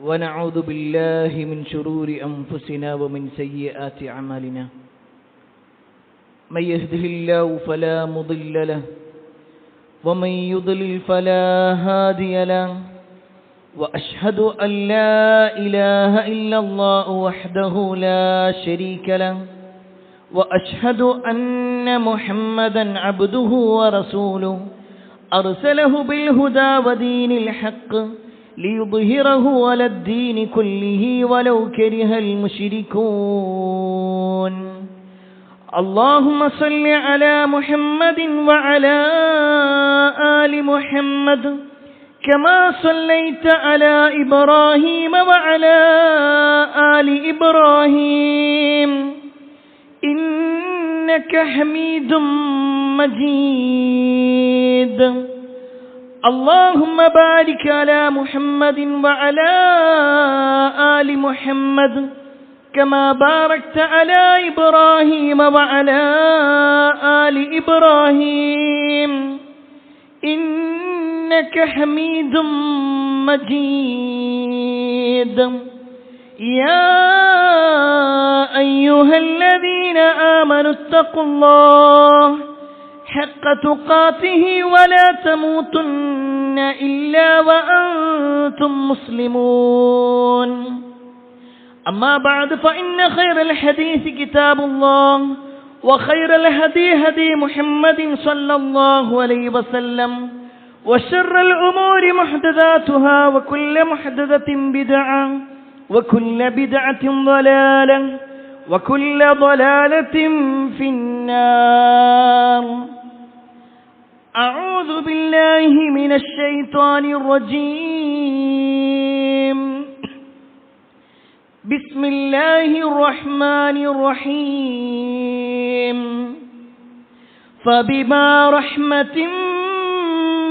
ونعوذ بالله من شرور أنفسنا ومن سيئات أعمالنا من يهده الله فلا مضل له ومن يضلل فلا هادي له وأشهد أن لا إله إلا الله وحده لا شريك له وأشهد أن محمدا عبده ورسوله أرسله بالهدى ودين الحق ليظهره على الدين كله ولو كره المشركون اللهم صل على محمد وعلى آل محمد كما صليت على إبراهيم وعلى آل إبراهيم إنك حميد مجيد اللهم بارك على محمد وعلى آل محمد كما باركت على إبراهيم وعلى آل إبراهيم إنك حميد مجيد يا أيها الذين آمنوا اتقوا الله حق تقاته ولا تموتن إلا وأنتم مسلمون أما بعد فإن خير الحديث كتاب الله وخير الهدي هدي محمد صلى الله عليه وسلم وشر الأمور محدثاتها وكل محدثة بدعة وكل بدعة ضلالة وكل ضلالة في النار أعوذ بالله من الشيطان الرجيم بسم الله الرحمن الرحيم فبما رحمة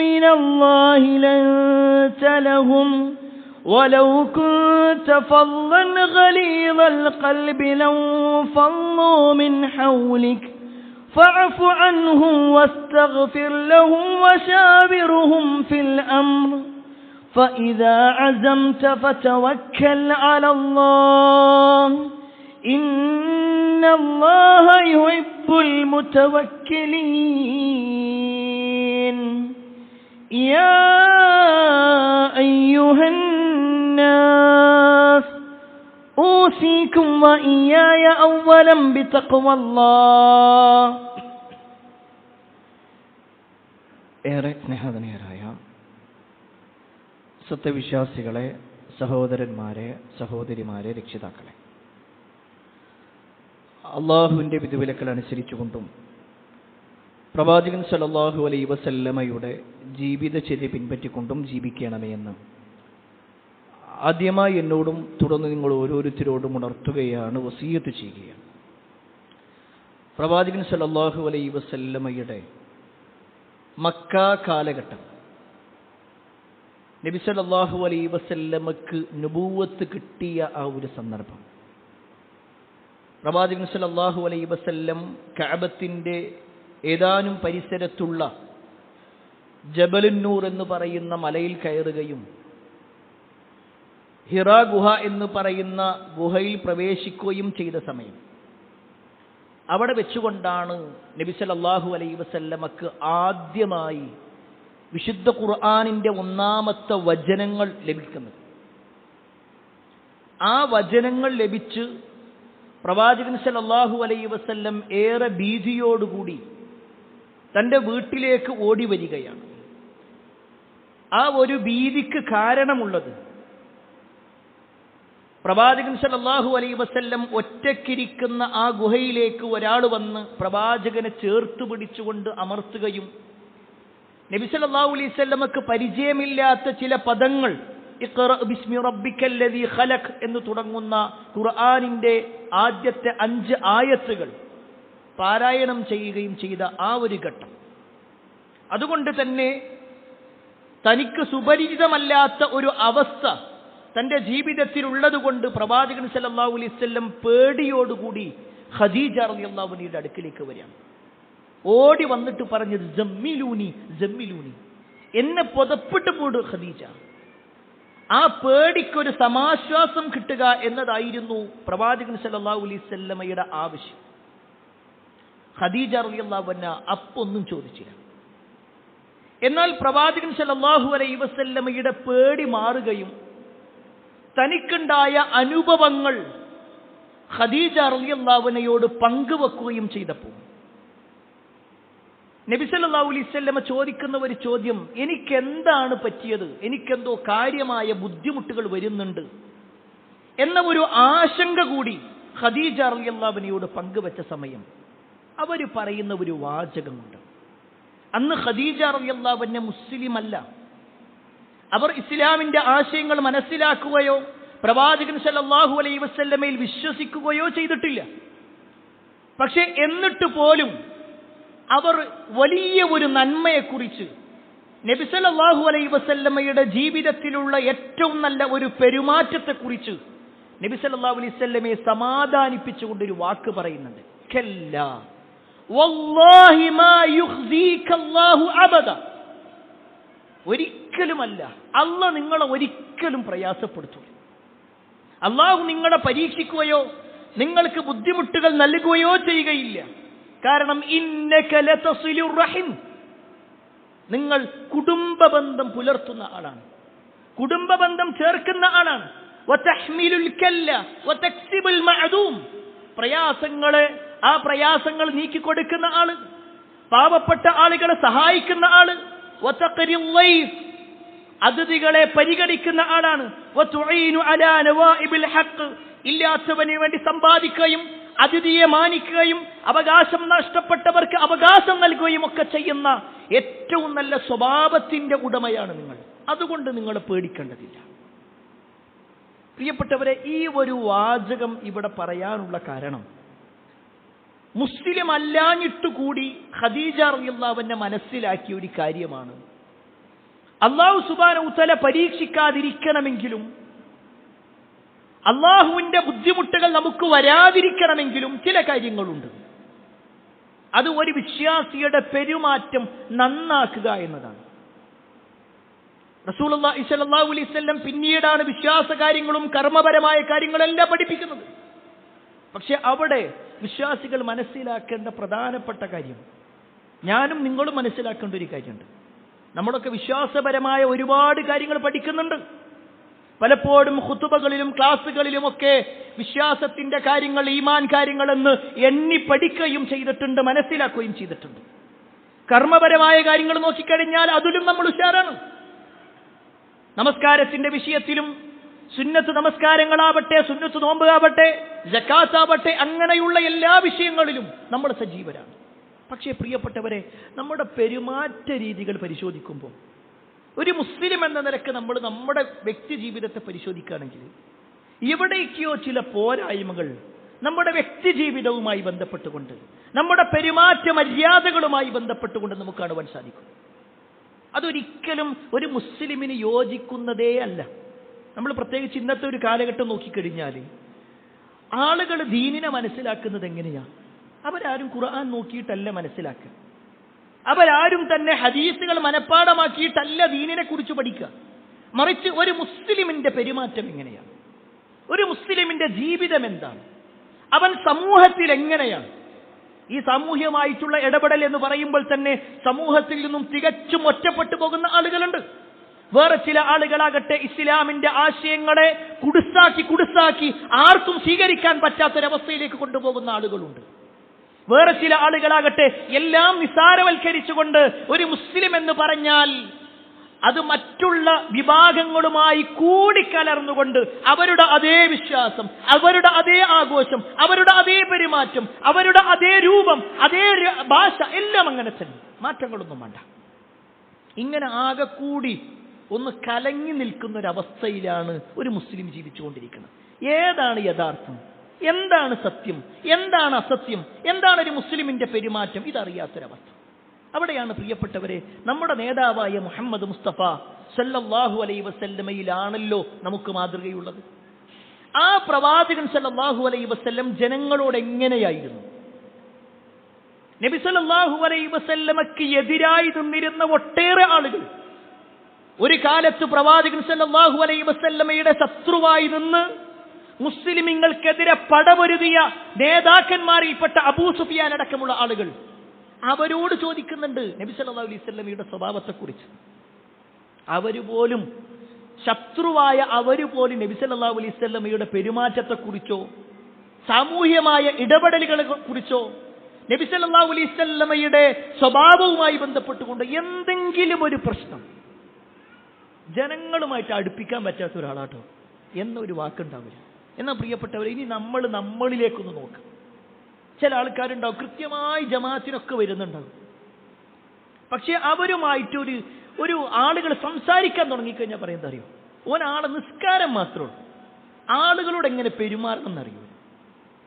من الله لنت لهم ولو كنت فظا غليظ القلب لانفضوا من حولك فاعف عنهم واستغفر لهم وشاورهم في الأمر فإذا عزمت فتوكل على الله إن الله يحب المتوكلين يا أيها الناس أوصيكم وإياي أولا بتقوى الله. ഏറെ സ്നേഹധനീയരായ സത്യവിശ്വാസികളെ, സഹോദരന്മാരെ, സഹോദരിമാരെ, രക്ഷിതാക്കളെ, അള്ളാഹുവിൻ്റെ വിധിവിലക്കൽ അനുസരിച്ചുകൊണ്ടും പ്രവാചകൻ സല്ലല്ലാഹു അലൈഹി വസല്ലമയുടെ ജീവിതചര്യ പിൻപറ്റിക്കൊണ്ടും ജീവിക്കണമേ എന്ന് ആദ്യമായി എന്നോടും തുടർന്ന് നിങ്ങൾ ഓരോരുത്തരോടും ഉണർത്തുകയാണ്, വസിയ്യത്ത് ചെയ്യുകയാണ്. പ്രവാചകൻ സല്ലല്ലാഹു അലൈഹി വസല്ലമയുടെ മക്ക കാലഘട്ടം, നബി സല്ലല്ലാഹു അലൈഹി വസല്ലമക്ക് നുബൂവത്ത് കിട്ടിയ ആ ഒരു സന്ദർഭം, പ്രവാചകൻ സല്ലല്ലാഹു അലൈഹി വസല്ലം കഅബത്തിന്റെ ഏതാനും പരിസരത്തുള്ള ജബലുന്നൂർ എന്ന് പറയുന്ന മലയിൽ കയറുകയും ഹിറാ ഗുഹ എന്ന് പറയുന്ന ഗുഹയിൽ പ്രവേശിക്കുകയും ചെയ്ത സമയം, അവിടെ വെച്ചുകൊണ്ടാണ് നബി സല്ലല്ലാഹു അലൈഹി വസല്ലമക്ക് ആദ്യമായി വിശുദ്ധ ഖുർആനിന്റെ ഒന്നാമത്തെ വചനങ്ങൾ ലഭിക്കുന്നത്. ആ വചനങ്ങൾ ലഭിച്ച് പ്രവാചകൻ സല്ലല്ലാഹു അലൈഹി വസല്ലം ഏറെ ഭീതിയോടുകൂടി തൻ്റെ വീട്ടിലേക്ക് ഓടി വരികയാണ്. ആ ഒരു ഭീതിക്ക് കാരണമുള്ളത്, പ്രവാചകൻ സല്ലല്ലാഹു അലൈഹി വസല്ലം ഒറ്റക്കിരിക്കുന്ന ആ ഗുഹയിലേക്ക് ഒരാൾ വന്ന് പ്രവാചകനെ ചേർത്ത് പിടിച്ചുകൊണ്ട് അമർത്തുകയും നബി സല്ലല്ലാഹു അലൈഹി വസല്ലമക്ക് പരിചയമില്ലാത്ത ചില പദങ്ങൾ, ഇഖ്റ ബിസ്മി റബ്ബിക്കല്ലദീ ഖലഖ് എന്ന് തുടങ്ങുന്ന ഖുർആനിന്റെ ആദ്യത്തെ 5 ആയത്തുകൾ പാരായണം ചെയ്യുകയും ചെയ്ത ആ ഒരു ഘട്ടം. അതുകൊണ്ട് തന്നെ തനിക്ക് സുപരിചിതമല്ലാത്ത ഒരു അവസ്ഥ തൻ്റെ ജീവിതത്തിലുള്ളതുകൊണ്ട് പ്രവാചകൻ സല്ലല്ലാഹു അലൈഹി വസല്ലം പേടിയോടുകൂടി ഖദീജ റളിയല്ലാഹു അൻഹയുടെ അടുക്കിലേക്ക് വരികയാണ്. ഓടി വന്നിട്ട് പറഞ്ഞത് ജമ്മിലൂനി ജമ്മിലൂനി, എന്നെ പുതപ്പിട്ട് പോട് ഖദീജ. ആ പേടിക്കൊരു സമാശ്വാസം കിട്ടുക എന്നതായിരുന്നു പ്രവാചകൻ സല്ലല്ലാഹു അലൈഹി വസല്ലമയുടെ ആവശ്യം. ഖദീജ റളിയല്ലാഹു അൻഹ അപ്പൊന്നും ചോദിച്ചില്ല. എന്നാൽ പ്രവാചകൻ സല്ലല്ലാഹു അലൈഹി വസല്ലമയുടെ പേടി മാറുകയും തനിക്കുണ്ടായ അനുഭവങ്ങൾ ഖദീജ റളിയല്ലാഹു അൻഹയോട് പങ്കുവെക്കുകയും ചെയ്തപ്പോൾ നബി സല്ലല്ലാഹു അലൈഹി വസല്ലമ ചോദിക്കുന്ന ഒരു ചോദ്യം, എനിക്കെന്താണ് പറ്റിയത്, എനിക്കെന്തോ കാര്യമായ ബുദ്ധിമുട്ടുകൾ വരുന്നുണ്ട് എന്ന ഒരു ആശങ്ക കൂടി ഖദീജ റളിയല്ലാഹു അൻഹയോട് പങ്കുവെച്ച സമയം അവർ പറയുന്ന ഒരു വാചകമുണ്ട്. അന്ന് ഖദീജ റളിയല്ലാഹു അൻഹ മുസ്ലിം അല്ല. അവർ ഇസ്ലാമിന്റെ ആശയങ്ങൾ മനസ്സിലാക്കുകയോ പ്രവാചകൻ സല്ലല്ലാഹു അലൈഹി വസല്ലമയിൽ വിശ്വസിക്കുകയോ ചെയ്തിട്ടില്ല. പക്ഷെ എന്നിട്ട് പോലും അവർ വലിയ ഒരു നന്മയെക്കുറിച്ച്, നബി സല്ലല്ലാഹു അലൈഹി വസല്ലമയുടെ ജീവിതത്തിലുള്ള ഏറ്റവും നല്ല ഒരു പെരുമാറ്റത്തെക്കുറിച്ച് നബി സല്ലല്ലാഹു അലൈഹി വസല്ലമയെ സമാധാനിപ്പിച്ചുകൊണ്ടൊരു വാക്ക് പറയുന്നുണ്ട്. കല്ലാ വല്ലാഹി മാ യുഖ്സീക അല്ലാഹു അബദ. ഒരിക്കലുമല്ല, അല്ലാഹു നിങ്ങളെ ഒരിക്കലും പ്രയാസപ്പെടുത്തൂല. അല്ലാഹു നിങ്ങളെ പരീക്ഷിക്കുകയോ നിങ്ങൾക്ക് ബുദ്ധിമുട്ടുകൾ നൽകുകയോ ചെയ്യുകയില്ല. കാരണം ഇന്നക ലതസിലുർ റഹിം, നിങ്ങൾ കുടുംബബന്ധം പുലർത്തുന്ന ആളാണ്, കുടുംബബന്ധം ചേർക്കുന്ന ആളാണ്. വതഹ്മിലുൽ കല്ല വതക്സിബുൽ മഅദൂം, ആ പ്രയാസങ്ങൾ നീക്കിക്കൊടുക്കുന്ന ആള്, പാവപ്പെട്ട ആളുകളെ സഹായിക്കുന്ന ആള്. വതഖരിൽ ലൈഫ്, അതിഥികളെ പരിഗണിക്കുന്ന ആളാണ്. വതുഈനു അലാ നവാഇബിൽ ഹഖ്, ഇല്ലാത്തവന് വേണ്ടി സമ്പാദിക്കുകയും അതിഥിയെ മാനിക്കുകയും അവകാശം നഷ്ടപ്പെട്ടവർക്ക് അവകാശം നൽകുകയും ഒക്കെ ചെയ്യുന്ന ഏറ്റവും നല്ല സ്വഭാവത്തിന്റെ ഉടമയാണ് നിങ്ങൾ. അതുകൊണ്ട് നിങ്ങൾ പേടിക്കേണ്ടതില്ല. പ്രിയപ്പെട്ടവരെ, ഈ ഒരു വാചകം ഇവിടെ പറയാനുള്ള കാരണം മുസ്ലിം അല്ലാഞ്ഞിട്ടുകൂടി ഖദീജ റളിയല്ലാഹു അൻഹ മനസ്സിലാക്കിയ ഒരു കാര്യമാണ്. അല്ലാഹു സുബ്ഹാനഹു വ തആല പരീക്ഷിക്കാതിരിക്കണമെങ്കിലും അള്ളാഹുവിന്റെ ബുദ്ധിമുട്ടുകൾ നമുക്ക് വരാതിരിക്കണമെങ്കിലും ചില കാര്യങ്ങളുണ്ട്. അത് ഒരു വിശ്വാസിയുടെ പെരുമാറ്റം നന്നാക്കുക എന്നതാണ്. റസൂലുള്ളാഹി സ്വല്ലല്ലാഹു അലൈഹി വസല്ലം പിന്നീടാണ് വിശ്വാസ കാര്യങ്ങളും കർമ്മപരമായ കാര്യങ്ങളെല്ലാം പഠിപ്പിക്കുന്നത്. പക്ഷെ അവിടെ വിശ്വാസികൾ മനസ്സിലാക്കേണ്ട പ്രധാനപ്പെട്ട കാര്യം, ഞാനും നിങ്ങളും മനസ്സിലാക്കേണ്ട ഒരു കാര്യമുണ്ട്. നമ്മളൊക്കെ വിശ്വാസപരമായ ഒരുപാട് കാര്യങ്ങൾ പഠിക്കുന്നുണ്ട്. പലപ്പോഴും ഖുതുബകളിലും ക്ലാസുകളിലുമൊക്കെ വിശ്വാസത്തിന്റെ കാര്യങ്ങൾ, ഈമാൻ കാര്യങ്ങളെന്ന് എണ്ണി പഠിക്കുകയും ചെയ്തിട്ടുണ്ട്, മനസ്സിലാക്കുകയും ചെയ്തിട്ടുണ്ട്. കർമ്മപരമായ കാര്യങ്ങൾ നോക്കിക്കഴിഞ്ഞാൽ അതിലും നമ്മൾ ഉഷാറാണ്. നമസ്കാരത്തിന്റെ വിഷയത്തിലും സുന്നത്ത് നമസ്കാരങ്ങളാവട്ടെ, സുന്നത്ത് നോമ്പ് ആവട്ടെ, സക്കാത്താവട്ടെ, അങ്ങനെയുള്ള എല്ലാ വിഷയങ്ങളിലും നമ്മൾ സജീവരാണ്. പക്ഷേ പ്രിയപ്പെട്ടവരെ, നമ്മുടെ പെരുമാറ്റ രീതികൾ പരിശോധിക്കുമ്പോൾ, ഒരു മുസ്ലിം എന്ന നിലക്ക് നമ്മൾ നമ്മുടെ വ്യക്തി ജീവിതത്തെ പരിശോധിക്കുകയാണെങ്കിൽ എവിടേക്കോ ചില പോരായ്മകൾ നമ്മുടെ വ്യക്തി ജീവിതവുമായി ബന്ധപ്പെട്ടുകൊണ്ട്, നമ്മുടെ പെരുമാറ്റ മര്യാദകളുമായി ബന്ധപ്പെട്ടുകൊണ്ട് നമുക്ക് കാണുവാൻ സാധിക്കും. അതൊരിക്കലും ഒരു മുസ്ലിമിന് യോജിക്കുന്നതേ അല്ല. നമ്മൾ പ്രത്യേകിച്ച് ഇന്നത്തെ ഒരു കാലഘട്ടം നോക്കിക്കഴിഞ്ഞാൽ ആളുകൾ ദീനിനെ മനസ്സിലാക്കുന്നത് എങ്ങനെയാണ്? അവരാരും ഖുർആൻ നോക്കിയിട്ടല്ല മനസ്സിലാക്കുക. അവരാരും തന്നെ ഹദീസുകൾ മനഃപ്പാടമാക്കിയിട്ടല്ല ദീനിനെ കുറിച്ച് പഠിക്കുക. മറിച്ച് ഒരു മുസ്ലിമിന്റെ പെരുമാറ്റം എങ്ങനെയാണ്, ഒരു മുസ്ലിമിന്റെ ജീവിതം എന്താണ്, അവൻ സമൂഹത്തിൽ എങ്ങനെയാണ്. ഈ സാമൂഹ്യമായിട്ടുള്ള ഇടപെടൽ എന്ന് പറയുമ്പോൾ തന്നെ സമൂഹത്തിൽ നിന്നും തികച്ചും ഒറ്റപ്പെട്ടു പോകുന്ന ആളുകളുണ്ട്. വേറെ ചില ആളുകളാകട്ടെ ഇസ്ലാമിന്റെ ആശയങ്ങളെ കുടുസാക്കി ആർക്കും സ്വീകരിക്കാൻ പറ്റാത്തൊരവസ്ഥയിലേക്ക് കൊണ്ടുപോകുന്ന ആളുകളുണ്ട്. വേറെ ചില ആളുകളാകട്ടെ എല്ലാം നിസാരവൽക്കരിച്ചുകൊണ്ട് ഒരു മുസ്ലിം എന്ന് പറഞ്ഞാൽ അത് മറ്റുള്ള വിഭാഗങ്ങളുമായി കൂടിക്കലർന്നുകൊണ്ട് അവരുടെ അതേ വിശ്വാസം, അവരുടെ അതേ ആഘോഷം, അവരുടെ അതേ പെരുമാറ്റം, അവരുടെ അതേ രൂപം, അതേ ഭാഷ എല്ലാം അങ്ങനെ തന്നെ, മാറ്റങ്ങളൊന്നും വേണ്ട. ഇങ്ങനെ ആകെ കൂടി ഒന്ന് കലങ്ങി നിൽക്കുന്ന ഒരവസ്ഥയിലാണ് ഒരു മുസ്ലിം ജീവിച്ചുകൊണ്ടിരിക്കുന്നത്. ഏതാണ് യഥാർത്ഥം, എന്താണ് സത്യം, എന്താണ് അസത്യം, എന്താണ് ഒരു മുസ്ലിമിന്റെ പെരുമാറ്റം, ഇതറിയാത്തൊരവസ്ഥ. അവിടെയാണ് പ്രിയപ്പെട്ടവരെ നമ്മുടെ നേതാവായ മുഹമ്മദ് മുസ്തഫ സല്ലല്ലാഹു അലൈഹി വസല്ലമയിലാണല്ലോ നമുക്ക് മാതൃകയുള്ളത്. ആ പ്രവാചകൻ സല്ലല്ലാഹു അലൈഹി വസല്ലം ജനങ്ങളോട് എങ്ങനെയായിരുന്നു? നബി സല്ലല്ലാഹു അലൈഹി വസല്ലമക്ക് എതിരായി നിന്നിരുന്ന ഒട്ടേറെ ആളുകൾ, ഒരു കാലത്ത് പ്രവാചകൻ സല്ലല്ലാഹു അലൈഹി വസല്ലമയുടെ ശത്രുവായി നിന്ന് മുസ്ലിമീങ്ങൾക്കെതിരെ പടപൊരുതിയ നേതാക്കന്മാരിൽപ്പെട്ട അബൂ സുഫിയാൻ അടക്കമുള്ള ആളുകൾ അവരോട് ചോദിക്കുന്നുണ്ട് നബി സല്ലല്ലാഹു അലൈഹി വസല്ലമയുടെ സ്വഭാവത്തെക്കുറിച്ച്. അവരുപോലും ശത്രുവായ അവരുപോലും നബി സല്ലല്ലാഹു അലൈഹി വസല്ലമയുടെ പെരുമാറ്റത്തെക്കുറിച്ചോ സാമൂഹ്യമായ ഇടപെടലുകളെ കുറിച്ചോ നബി സല്ലല്ലാഹു അലൈഹി വസല്ലമയുടെ സ്വഭാവവുമായി ബന്ധപ്പെട്ടുകൊണ്ട് എന്തെങ്കിലും ഒരു പ്രശ്നം ജനങ്ങളുമായിട്ട് അടുപ്പിക്കാൻ പറ്റാത്ത ഒരാളാട്ടോ എന്നൊരു വാക്കുണ്ടാവില്ല. എന്നാൽ പ്രിയപ്പെട്ടവർ, ഇനി നമ്മളിലേക്കൊന്ന് നോക്കാം. ചില ആൾക്കാരുണ്ടാവും കൃത്യമായി ജമാഅത്തിനൊക്കെ വരുന്നുണ്ടാവും, പക്ഷെ അവരുമായിട്ട് ഒരു ആളുകൾ സംസാരിക്കാൻ തുടങ്ങിക്കഴിഞ്ഞാൽ പറയുന്നത് അറിയോ, ഓനാളെ നിസ്കാരം മാത്രമേ ഉള്ളൂ, ആളുകളോട് എങ്ങനെ പെരുമാറണം എന്നറിയൂ.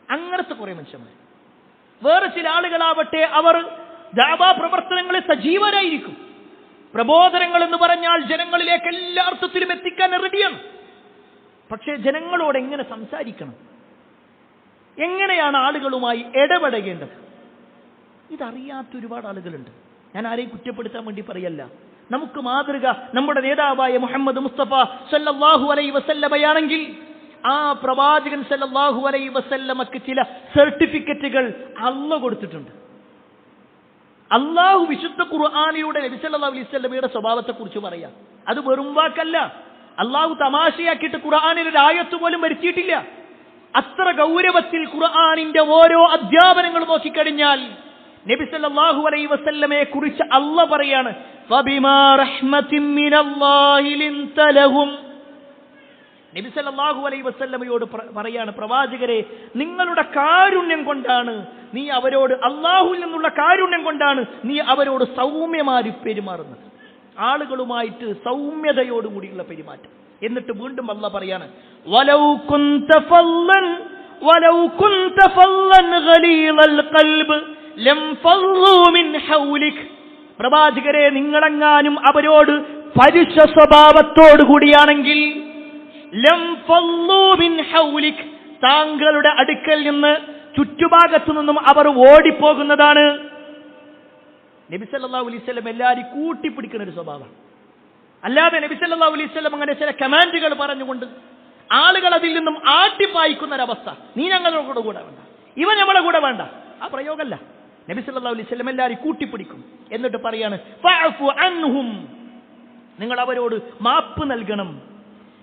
അങ്ങനത്തെ കുറെ മനുഷ്യന്മാർ. വേറെ ചില ആളുകളാവട്ടെ അവർ ദഅവാ പ്രവർത്തനങ്ങളിൽ സജീവരായിരിക്കും. പ്രബോധനങ്ങൾ എന്ന് പറഞ്ഞാൽ ജനങ്ങളിലേക്ക് എല്ലാ അർത്ഥത്തിലും എത്തിക്കാൻ റെഡിയാണ്. പക്ഷേ ജനങ്ങളോട് എങ്ങനെ സംസാരിക്കണം, എങ്ങനെയാണ് ആളുകളുമായി ഇടപെടേണ്ടത്, ഇതറിയാത്ത ഒരുപാട് ആളുകളുണ്ട്. ഞാൻ ആരെയും കുറ്റപ്പെടുത്താൻ വേണ്ടി പറയല്ല. നമുക്ക് മാതൃക നമ്മുടെ നേതാവായ മുഹമ്മദ് മുസ്തഫ സല്ലല്ലാഹു അലൈഹി വസല്ലമയാണെങ്കിൽ ആ പ്രവാചകൻ സല്ലല്ലാഹു അലൈഹി വസല്ലമക്ക് ചില സർട്ടിഫിക്കറ്റുകൾ അല്ലാഹു കൊടുത്തിട്ടുണ്ട്. അല്ലാഹു വിശുദ്ധ ഖുർആനിലൂടെ നബി സല്ലല്ലാഹു അലൈഹി വസല്ലമയുടെ സ്വഭാവത്തെക്കുറിച്ച് പറയാം. അത് വെറും വാക്കല്ല. അല്ലാഹു തമാശയാക്കിയിട്ട് ഖുർആനിൽ ഒരു ആയത്ത് പോലും വരുത്തിയിട്ടില്ല. അത്ര ഗൗരവത്തിൽ ഖുർആനിന്റെ ഓരോ അധ്യാപനങ്ങളും നോക്കിക്കഴിഞ്ഞാൽ നബി സല്ലല്ലാഹു അലൈഹി വസല്ലമയെ കുറിച്ച് അല്ലാഹു പറയാണ്, ഫബിമാ റഹ്മത്തിൻ മിനല്ലാഹി ലിൻത ലഹും. നബി സല്ലല്ലാഹു അലൈഹി വസല്ലമയോട് പറയാണ്, പ്രവാചകരെ നിങ്ങളുടെ കാരുണ്യം കൊണ്ടാണ് നീ അവരോട്, അല്ലാഹുവിൽ നിന്നുള്ള കാരുണ്യം കൊണ്ടാണ് നീ അവരോട് സൗമ്യമായി പെരുമാറുന്നത്, ആളുകളുമായിട്ട് സൗമ്യതയോടുകൂടിയുള്ള പെരുമാറ്റം. എന്നിട്ട് വീണ്ടും അല്ലാഹു പറയാണ്, വലൗ കുൻത ഫല്ലൻ ഗലീലൽ ഖൽബ് ലം ഫല്ലൂ മിൻ ഹൗലിക്. പ്രവാചകരെ നിങ്ങളെങ്ങാനും അവരോട് പരുഷ സ്വഭാവത്തോടു കൂടിയാണെങ്കിൽ ലം ഫല്ലൂ മിൻ ഹൗലിക്, താങ്കളുടെ അടുക്കൽ നിന്ന് ചുറ്റുഭാഗത്തു നിന്നും അവർ ഓടിപ്പോകുന്നതാണ്. നബി സല്ലല്ലാഹു അലൈഹി വസല്ലം എല്ലാവരും കൂട്ടിപ്പിടിക്കുന്ന ഒരു സ്വഭാവമാണ്. അല്ലാതെ നബി സല്ലല്ലാഹു അലൈഹി വസല്ലം അങ്ങനെ ചില കമാൻഡുകൾ പറഞ്ഞുകൊണ്ട് ആളുകൾ അതിൽ നിന്നും ആട്ടിപ്പായിക്കുന്ന ഒരവസ്ഥ, നീ ഞങ്ങളുടെ കൂടെ വേണ്ട, ഇവൻ നമ്മളെ കൂടെ വേണ്ട, ആ പ്രയോഗമല്ല. നബി സല്ലല്ലാഹു അലൈഹി വസല്ലം എല്ലാവരും കൂട്ടിപ്പിടിക്കും. എന്നിട്ട് പറയാണ്, ഫഅഫു അൻഹും, നിങ്ങൾ അവരോട് മാപ്പ് നൽകണം.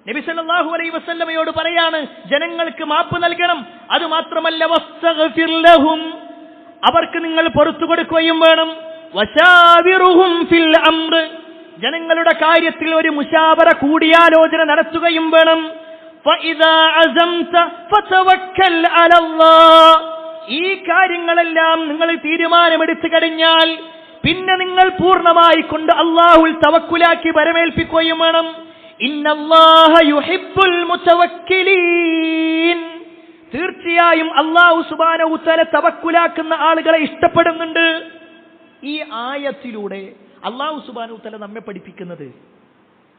നബി സല്ലല്ലാഹു അലൈഹി വസല്ലമയോട് പറയാണ്, ജനങ്ങൾക്ക് മാപ്പ് നൽകണം. അത് മാത്രമല്ല, വസ്തഗ്ഫിർ ലഹും, അവർക്ക് നിങ്ങൾ പുറത്തു കൊടുക്കുകയും വേണം. വശാവിറുഹും ഫിൽ അംർ, ജനങ്ങളുടെ കാര്യത്തിൽ ഒരു മുശാവറ കൂടിയാലോചന നടത്തുകയും വേണം. ഫഇദാ അസംത ഫതവക്കൽ അലല്ലാഹ്, ഈ കാര്യങ്ങളെല്ലാം നിങ്ങൾ തീരുമാനമെടുത്തു കഴിഞ്ഞാൽ പിന്നെ നിങ്ങൾ പൂർണ്ണമായി കൊണ്ട് അല്ലാഹുവിൽ തവക്കുലാക്കി വരമേൽപ്പിക്കുകയും വേണം. ഇന്നല്ലാഹ യുഹിബ്ബുൽ മുതവക്കിലീൻ, തീർച്ചയായും അല്ലാഹു സുബ്ഹാനഹു വ തആല തവക്കുലാക്കുന്ന ആളുകളെ ഇഷ്ടപ്പെടുന്നുണ്ട്. ഈ ആയത്തിലൂടെ അല്ലാഹു സുബ്ഹാനഹു വ തആല നമ്മെ പഠിപ്പിക്കുന്നത്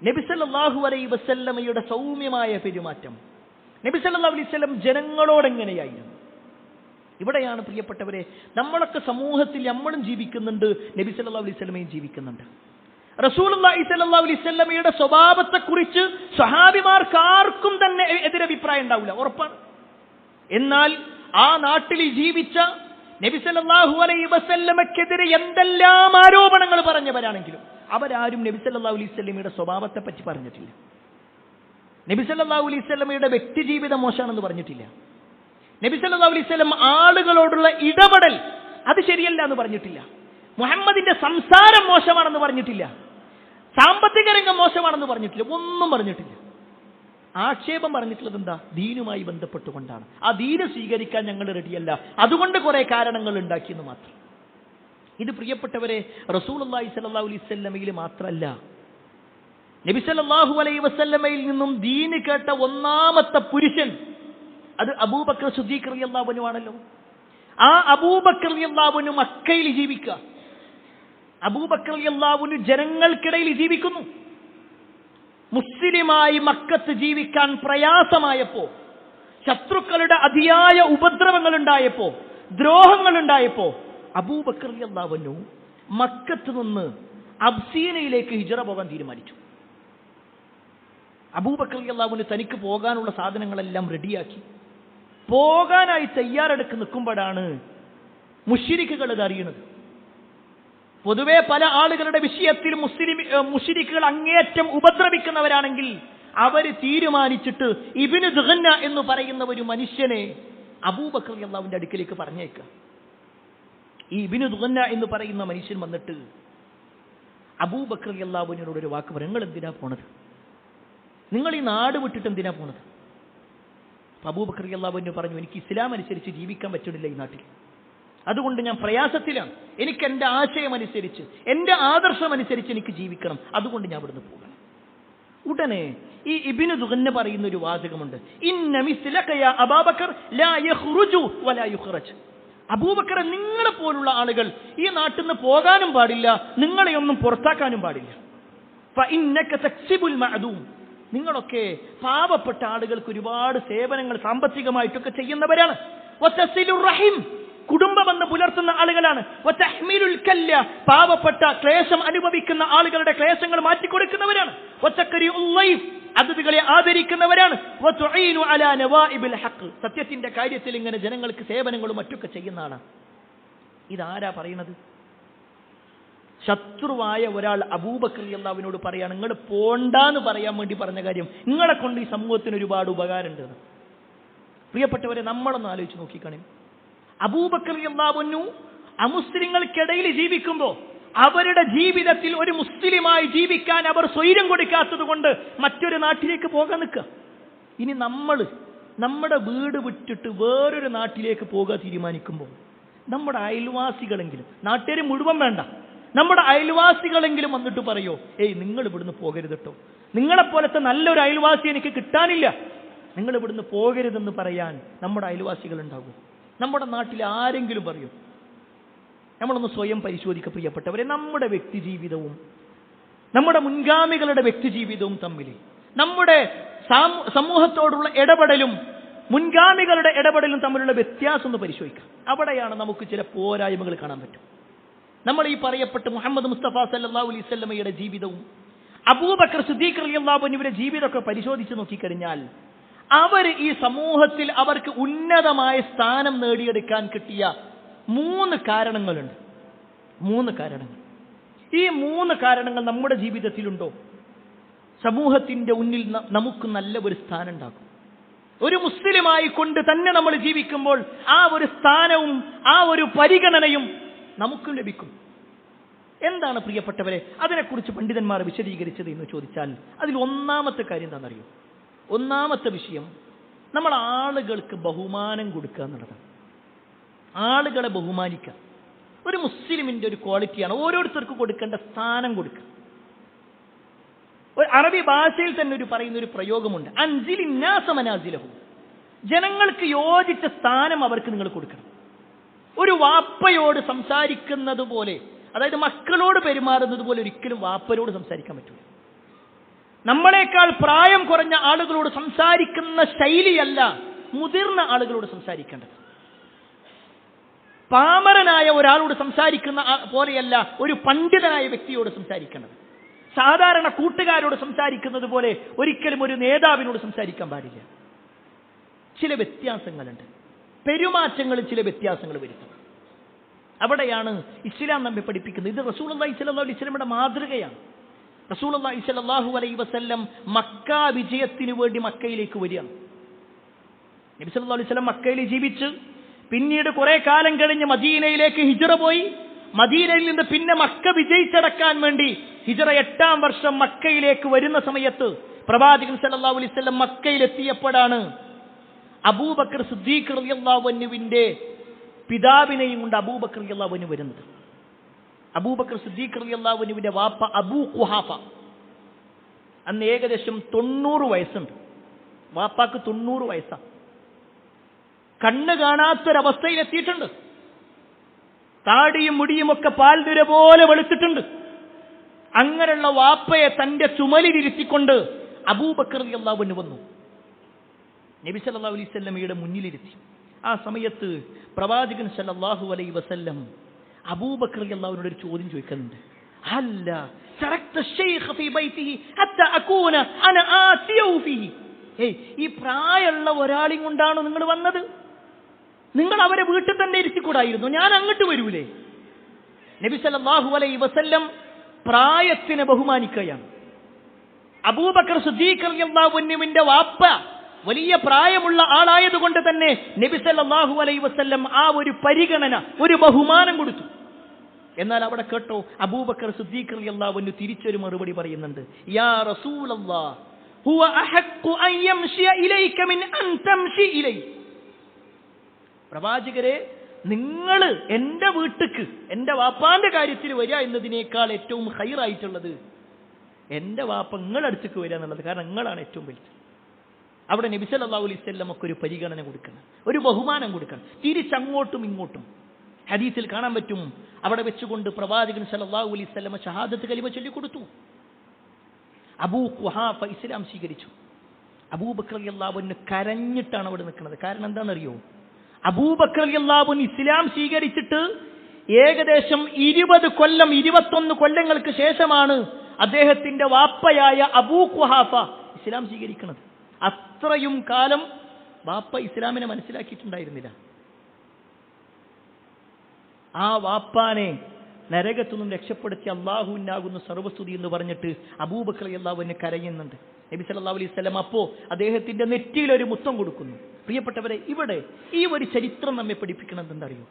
നബി സല്ലല്ലാഹു അലൈഹി വസല്ലമയുടെ സൗമ്യമായ പെരുമാറ്റം, നബി സല്ലല്ലാഹു അലൈഹി വസല്ലം ജനങ്ങളോട് എങ്ങനെയായിരുന്നു. ഇവിടെയാണ് പ്രിയപ്പെട്ടവരെ നമ്മളൊക്കെ സമൂഹത്തിൽ നമ്മളും ജീവിക്കുന്നുണ്ട്, നബി സല്ലല്ലാഹു അലൈഹി വസല്ലമയും ജീവിക്കുന്നുണ്ട്. റസൂലുള്ളാഹി സ്വല്ലല്ലാഹു അലൈഹി വസല്ലമയുടെ സ്വഭാവത്തെക്കുറിച്ച് സ്വഹാബിമാർക്ക് ആർക്കും തന്നെ എതിരഭിപ്രായം ഉണ്ടാവില്ല, ഉറപ്പാണ്. എന്നാൽ ആ നാട്ടിൽ ജീവിച്ച നബി സല്ലല്ലാഹു അലൈഹി വസല്ലമക്കെതിരെ എന്തെല്ലാം ആരോപണങ്ങൾ പറഞ്ഞവരാണെങ്കിലും അവരാരും നബി സല്ലല്ലാഹു അലൈഹി വസല്ലമയുടെ സ്വഭാവത്തെ പറ്റി പറഞ്ഞിട്ടില്ല. നബി സല്ലല്ലാഹു അലൈഹി വസല്ലമയുടെ വ്യക്തിജീവിതം മോശമാണെന്ന് പറഞ്ഞിട്ടില്ല. നബി സല്ലല്ലാഹു അലൈഹി വസല്ലം ആളുകളോടുള്ള ഇടപെടൽ അത് ശരിയല്ല എന്ന് പറഞ്ഞിട്ടില്ല. മുഹമ്മദിന്റെ സംസാരം മോശമാണെന്ന് പറഞ്ഞിട്ടില്ല. സാമ്പത്തിക രംഗം മോശമാണെന്ന് പറഞ്ഞിട്ടില്ല. ഒന്നും പറഞ്ഞിട്ടില്ല. ആക്ഷേപം പറഞ്ഞിട്ടുള്ളത് എന്താ? ദീനുമായി ബന്ധപ്പെട്ടുകൊണ്ടാണ്. ആ ദീന് സ്വീകരിക്കാൻ ഞങ്ങൾ റെഡിയല്ല, അതുകൊണ്ട് കുറെ കാരണങ്ങൾ ഉണ്ടാക്കിയെന്ന് മാത്രം. ഇത് പ്രിയപ്പെട്ടവരെ റസൂലുള്ളാഹി സ്വല്ലല്ലാഹു അലൈഹി വസല്ലമയിൽ മാത്രമല്ല, നബി സല്ലല്ലാഹു അലൈഹി വസല്ലമയിൽ നിന്നും ദീന് കേട്ട ഒന്നാമത്തെ പുരുഷൻ അത് അബൂബക്കർ സിദ്ദീഖ് റളിയല്ലാഹു അൻഹു ആണല്ലോ. ആ അബൂബക്കർ റളിയല്ലാഹു അൻഹു മക്കയിൽ ജീവിക്കുക, അബൂബക്കർ റളിയല്ലാഹു അൻഹു ജനങ്ങൾക്കിടയിൽ ജീവിക്കുന്നു. മുസ്ലിമായി മക്കത്ത് ജീവിക്കാൻ പ്രയാസമായപ്പോ, ശത്രുക്കളുടെ അതിയായ ഉപദ്രവങ്ങൾ ഉണ്ടായപ്പോ, ദ്രോഹങ്ങൾ ഉണ്ടായപ്പോ അബൂബക്കർ റളിയല്ലാഹു അൻഹു മക്കത്ത് നിന്ന് അബ്സീനയിലേക്ക് ഹിജ്റ പോകാൻ തീരുമാനിച്ചു. അബൂബക്കർ റളിയല്ലാഹു അൻഹു തനിക്ക് പോകാനുള്ള സാധനങ്ങളെല്ലാം റെഡിയാക്കി പോകാനായി തയ്യാറെടുത്ത് നിൽക്കുമ്പോഴാണ് മുശ്രിക്കുകൾ ഇത് അറിയുന്നത്. പൊതുവെ പല ആളുകളുടെ വിഷയത്തിൽ മുശ്രിക്കുകൾ അങ്ങേയറ്റം ഉപദ്രവിക്കുന്നവരാണെങ്കിൽ അവർ തീരുമാനിച്ചിട്ട് ഇബ്നു ദുഗന്ന എന്ന് പറയുന്ന ഒരു മനുഷ്യനെ അബൂബക്കർ റളിയല്ലാഹുവിന്റെ അടുക്കലേക്ക് പറഞ്ഞേക്കാം. ഈ ഇബ്നു ദുഗന്ന എന്ന് പറയുന്ന മനുഷ്യൻ വന്നിട്ട് അബൂബക്കർ റളിയല്ലാഹുവിനോട് ഒരു വാക്ക് പറയും, നിങ്ങൾ എന്തിനാ പോണത്? നിങ്ങൾ ഈ നാട് വിട്ടിട്ട് എന്തിനാ പോണത്? അബൂബക്കർ റളിയല്ലാഹു അൻഹു പറഞ്ഞു, എനിക്ക് ഇസ്ലാം അനുസരിച്ച് ജീവിക്കാൻ പറ്റുന്നില്ല ഈ നാട്ടിൽ, അതുകൊണ്ട് ഞാൻ പ്രയാസത്തിലാണ്. എനിക്ക് എൻ്റെ ആശയം അനുസരിച്ച്, എൻ്റെ ആദർശം അനുസരിച്ച് എനിക്ക് ജീവിക്കണം, അതുകൊണ്ട് ഞാൻ ഇവിടുന്ന് പോകണം. ഉടനെ ഈ ഇബ്നു ദുഗന്ന പറയുന്ന ഒരു വാചകമുണ്ട്, ഇന്ന മിസ്ലക യാ അബൂബക്കർ ലാ യഖ്റുജു വലാ യുഖ്റജ്. അബൂബക്കർ, നിങ്ങളെ പോലുള്ള ആളുകൾ ഈ നാട്ടിൽ നിന്ന് പോകാനും പാടില്ല, നിങ്ങളെയൊന്നും പുറത്താക്കാനും പാടില്ല. ഫഇന്നക തക്സിബുൽ മഅദൂം, നിങ്ങളൊക്കെ പാവപ്പെട്ട ആളുകൾക്ക് ഒരുപാട് സേവനങ്ങൾ സാമ്പത്തികമായിട്ടൊക്കെ ചെയ്യുന്നവരാണ്. വതസിലുർ റഹിം, കുടുംബബന്ധം പുലർത്തുന്ന ആളുകളാണ്. വതഹ്മിലുൽ കല്ല, പാവപ്പെട്ട ക്ലേശം അനുഭവിക്കുന്ന ആളുകളുടെ ക്ലേശങ്ങൾ മാറ്റിക്കൊടുക്കുന്നവരാണ്. വതക്രിഉൽ ലൈഫ്, അതിഥികളെ ആദരിക്കുന്നവരാണ്. വതുഈനു അലാ നവാഇബിൽ ഹഖ്, സത്യത്തിന്റെ കാര്യത്തിൽ ഇങ്ങനെ ജനങ്ങൾക്ക് സേവനങ്ങളും മറ്റൊക്കെ ചെയ്യുന്ന ആളാണ്. ഇതാരാ പറയുന്നത്? ശത്രുവായ ഒരാൾ അബൂബക്കർ റളിയല്ലാഹുവിനോട് പറയാണ്, നിങ്ങൾ പോണ്ടാന്ന് പറയാൻ വേണ്ടി പറഞ്ഞ കാര്യം നിങ്ങളെ കൊണ്ട് ഈ സമൂഹത്തിന് ഒരുപാട് ഉപകാരമുണ്ട്. പ്രിയപ്പെട്ടവരെ, നമ്മളൊന്ന് ആലോചിച്ച് നോക്കിക്കാണേ. അബൂബക്കർ റളിയല്ലാഹു അൻഹു അമുസ്ലിങ്ങൾക്കിടയിൽ ജീവിക്കുമ്പോൾ അവരുടെ ജീവിതത്തിൽ ഒരു മുസ്ലിമായി ജീവിക്കാൻ അവർ സ്വൈര്യം കൊടുക്കാത്തത് കൊണ്ട് മറ്റൊരു നാട്ടിലേക്ക് പോകാൻ നിൽക്കുക. ഇനി നമ്മുടെ വീട് വിട്ടിട്ട് വേറൊരു നാട്ടിലേക്ക് പോകാൻ തീരുമാനിക്കുമ്പോൾ നമ്മുടെ അയൽവാസികളെങ്കിലും, നാട്ടുകാർ മുഴുവൻ വേണ്ട, നമ്മുടെ അയൽവാസികളെങ്കിലും വന്നിട്ട് പറയോ, ഏയ് നിങ്ങൾ ഇവിടുന്ന് പോകരുത് കേട്ടോ, നിങ്ങളെപ്പോലത്തെ നല്ലൊരു അയൽവാസി എനിക്ക് കിട്ടാനില്ല, നിങ്ങൾ ഇവിടുന്ന് പോകരുതെന്ന് പറയാൻ നമ്മുടെ അയൽവാസികൾ ഉണ്ടാകും? നമ്മുടെ നാട്ടിൽ ആരെങ്കിലും പറയും? നമ്മളൊന്ന് സ്വയം പരിശോധിക്കുക പ്രിയപ്പെട്ടവരെ. നമ്മുടെ വ്യക്തി ജീവിതവും നമ്മുടെ മുൻഗാമികളുടെ വ്യക്തി ജീവിതവും തമ്മിൽ, നമ്മുടെ സമൂഹത്തോടുള്ള ഇടപെടലും മുൻഗാമികളുടെ ഇടപെടലും തമ്മിലുള്ള വ്യത്യാസം ഒന്ന് പരിശോധിക്കാം. അവിടെയാണ് നമുക്ക് ചില പോരായ്മകൾ കാണാൻ പറ്റും. നമ്മൾ ഈ പറയപ്പെട്ട മുഹമ്മദ് മുസ്തഫ സല്ലല്ലാഹു അലൈഹി വസല്ലമയുടെ ജീവിതവും അബൂബക്കർ സിദ്ദീഖ് റളിയല്ലാഹു അൻഹുവിന്റെ ജീവിതമൊക്കെ പരിശോധിച്ച് നോക്കിക്കഴിഞ്ഞാൽ അവർ ഈ സമൂഹത്തിൽ അവർക്ക് ഉന്നതമായ സ്ഥാനം നേടിയെടുക്കാൻ കിട്ടിയ 3 കാരണങ്ങളുണ്ട്. 3 കാരണങ്ങൾ. ഈ 3 കാരണങ്ങൾ നമ്മുടെ ജീവിതത്തിലുണ്ടോ? സമൂഹത്തിന്റെ മുന്നിൽ നമുക്ക് നല്ല ഒരു സ്ഥാനം ഉണ്ടാകും. ഒരു മുസ്ലിമായി കൊണ്ട് തന്നെ നമ്മൾ ജീവിക്കുമ്പോൾ ആ ഒരു സ്ഥാനവും ആ ഒരു പരിഗണനയും നമുക്ക് ലഭിക്കും. എന്താണ് പ്രിയപ്പെട്ടവരെ അതിനെക്കുറിച്ച് പണ്ഡിതന്മാർ വിശദീകരിച്ചത് എന്ന് ചോദിച്ചാൽ അതിൽ ഒന്നാമത്തെ കാര്യം എന്താണെന്നറിയോ? ഒന്നാമത്തെ വിഷയം, നമ്മൾ ആളുകൾക്ക് ബഹുമാനം കൊടുക്കുക എന്നുള്ളതാണ്. ആളുകളെ ബഹുമാനിക്കുക ഒരു മുസ്ലിമിന്റെ ഒരു ക്വാളിറ്റിയാണ്. ഓരോരുത്തർക്കും കൊടുക്കേണ്ട സ്ഥാനം കൊടുക്കുക. അറബി ഭാഷയിൽ തന്നെ പറയുന്ന ഒരു പ്രയോഗമുണ്ട്, അൻസിലിന്നാസ മനാസിലഹും, ജനങ്ങൾക്ക് യോജിച്ച സ്ഥാനം അവർക്ക് നിങ്ങൾ കൊടുക്കണം. ഒരു വാപ്പയോട് സംസാരിക്കുന്നത് പോലെ, അതായത് മക്കളോട് പെരുമാറുന്നത് പോലെ ഒരിക്കലും വാപ്പയോട് സംസാരിക്കാൻ പറ്റില്ല. നമ്മളെക്കാൾ പ്രായം കുറഞ്ഞ ആളുകളോട് സംസാരിക്കുന്ന ശൈലിയല്ല മുതിർന്ന ആളുകളോട് സംസാരിക്കേണ്ടത്. പാമരനായ ഒരാളോട് സംസാരിക്കുന്ന പോലെയല്ല ഒരു പണ്ഡിതനായ വ്യക്തിയോട് സംസാരിക്കേണ്ടത്. സാധാരണ കൂട്ടുകാരോട് സംസാരിക്കുന്നത് പോലെ ഒരിക്കലും ഒരു നേതാവിനോട് സംസാരിക്കാൻ പാടില്ല. ചില വ്യത്യാസങ്ങളുണ്ട്, പെരുമാറ്റങ്ങളിൽ ചില വ്യത്യാസങ്ങൾ വരുത്തണം. അവിടെയാണ് ഇസ്ലാം നമ്മെ പഠിപ്പിക്കുന്നത്. ഇത് റസൂലുള്ളാഹി സ്വല്ലല്ലാഹു അലൈഹി വസല്ലമയുടെ മാതൃകയാണ്. റസൂലുള്ളാഹി സ്വല്ലല്ലാഹു അലൈഹി വസല്ലം മക്ക വിജയത്തിന് വേണ്ടി മക്കയിലേക്ക് വരികയാണ്. നബി സല്ലല്ലാഹു അലൈഹി വസല്ലം മക്കയിൽ ജീവിച്ച് പിന്നീട് കുറെ കാലം കഴിഞ്ഞ് മദീനയിലേക്ക് ഹിജ്റ പോയി. മദീനയിൽ നിന്ന് പിന്നെ മക്ക വിജയിച്ചടക്കാൻ വേണ്ടി ഹിജ്റ 8-ാം വർഷം മക്കയിലേക്ക് വരുന്ന സമയത്ത് പ്രവാചകൻ സല്ലല്ലാഹു അലൈഹി വസല്ലം മക്കയിലെത്തിയപ്പോഴാണ് അബൂബക്കർ സിദ്ദീഖ് റളിയല്ലാഹു അൻഹുവിന്റെ പിതാവിനെയും കൊണ്ട് അബൂബക്കർ റളിയല്ലാഹു അൻഹു വരുന്നത്. അബൂബക്കർ സിദ്ദീഖ് റളിയല്ലാഹു അൻഹുവിന്റെ വാപ്പ അബൂ ഖുഹാഫ, അന്ന് ഏകദേശം 90 വയസ്സുണ്ട്. വാപ്പാക്ക് 90 വയസ്സാണ്. കണ്ണ് കാണാത്തൊരവസ്ഥയിലെത്തിയിട്ടുണ്ട്. താടിയും മുടിയും ഒക്കെ പാൽനിര പോലെ വെളുത്തിട്ടുണ്ട്. അങ്ങനെയുള്ള വാപ്പയെ തന്റെ ചുമലിലിരുത്തിക്കൊണ്ട് അബൂബക്കർ റളിയല്ലാഹു അൻഹു വന്നു. നബി സല്ലല്ലാഹു അലൈഹി വസല്ലമയുടെ മുന്നിലിരുത്തി. ആ സമയത്ത് പ്രവാചകൻ സല്ലല്ലാഹു അലൈഹി വസല്ലം അബൂബക്കർ റളിയല്ലാഹു അൻഹുവിനോട് ഒരു ചോദ്യം ചോദിക്കുന്നുണ്ട്. അല്ല തറക്ത ശൈഖ ഫീ ബൈതിഹി ഹത്താ അകൂന അന ആതിയു ഫീഹി. ഈ പ്രായമുള്ള ഒരാളെയും കൊണ്ടാണോ നിങ്ങൾ വന്നത്? നിങ്ങൾ അവരെ വീട്ടിൽ തന്നെ ഇരുത്തിക്കൂടായിരുന്നു? ഞാൻ അങ്ങോട്ട് വരൂലേ? നബി സല്ലല്ലാഹു അലൈഹി വസല്ലം പ്രായത്തിനെ ബഹുമാനിക്കുകയാണ്. അബൂബക്കർ സിദ്ദീഖ് റളിയല്ലാഹു അൻഹുവിന്റെ വാപ്പ വലിയ പ്രായമുള്ള ആളായതുകൊണ്ട് തന്നെ നബി സല്ലല്ലാഹു അലൈഹി വസല്ലം ആ ഒരു പരിഗണന, ഒരു ബഹുമാനം കൊടുത്തു. എന്നാൽ അവിടെ കേട്ടോ, അബൂബക്കർ സിദ്ദീഖ് റളിയല്ലാഹു അൻഹു തിരിച്ചൊരു മറുപടി പറയുന്നുണ്ട്. യാ റസൂലല്ലാഹ് ഹുവ അഹഖു അൻ യംശിയ ഇലൈക മിൻ അൻ തംശി ഇലൈ. പ്രവാചകരെ, നിങ്ങൾ എന്റെ വീട്ടിക്ക് എന്റെ വാപ്പാന്റെ കാര്യത്തിൽ വരിക എന്നതിനേക്കാൾ ഏറ്റവും ഹൈറായിട്ടുള്ളത് എന്റെ വാപ്പ നിങ്ങളുടെ അടുത്തേക്ക് വരിക എന്നുള്ളത്. കാരണം നിങ്ങളാണ് ഏറ്റവും വലുത്. അവിടെ നബി സല്ലല്ലാഹു അലൈഹി വസല്ലം ഒക്കെ ഒരു പരിഗണന കൊടുക്കണം, ഒരു ബഹുമാനം കൊടുക്കണം, തിരിച്ചങ്ങോട്ടും ഇങ്ങോട്ടും. ഹദീസിൽ കാണാൻ പറ്റും, അവിടെ വെച്ചുകൊണ്ട് പ്രവാചകൻ സല്ലല്ലാഹു അലൈഹി വസല്ലം ഷഹാദത്ത് കലിമ ചൊല്ലിക്കൊടുത്തു. അബൂ ഖുഹാഫ ഇസ്ലാം സ്വീകരിച്ചു. അബൂബക്കർ റളിയല്ലാഹു അൻഹു കരഞ്ഞിട്ടാണ് അവിടെ നിൽക്കുന്നത്. കാരണം എന്താണെന്നറിയോ? അബൂബക്കർ റളിയല്ലാഹു അൻഹു ഇസ്ലാം സ്വീകരിച്ചിട്ട് ഏകദേശം 20 കൊല്ലം 21 കൊല്ലങ്ങൾക്ക് ശേഷമാണ് അദ്ദേഹത്തിന്റെ വാപ്പയായ അബൂ ഖുഹാഫ ഇസ്ലാം സ്വീകരിക്കുന്നത്. അത്രയും കാലം വാപ്പ ഇസ്ലാമിനെ മനസ്സിലാക്കിയിട്ടുണ്ടായിരുന്നില്ല. ആ വാപ്പാനെ നരകത്തുനിന്നും രക്ഷപ്പെടുത്തി അള്ളാഹുവിനാകുന്ന സർവസ്തുതി എന്ന് പറഞ്ഞിട്ട് അബൂബക്കർ റളിയല്ലാഹു അൻഹു കരയുന്നുണ്ട്. നബി സല്ലല്ലാഹു അലൈഹി വസല്ലം അപ്പോ അദ്ദേഹത്തിന്റെ നെറ്റിയിൽ ഒരു മുത്തം കൊടുക്കുന്നു. പ്രിയപ്പെട്ടവരെ, ഇവിടെ ഈ ഒരു ചരിത്രം നമ്മെ പഠിപ്പിക്കുന്നത് എന്തറിയോ?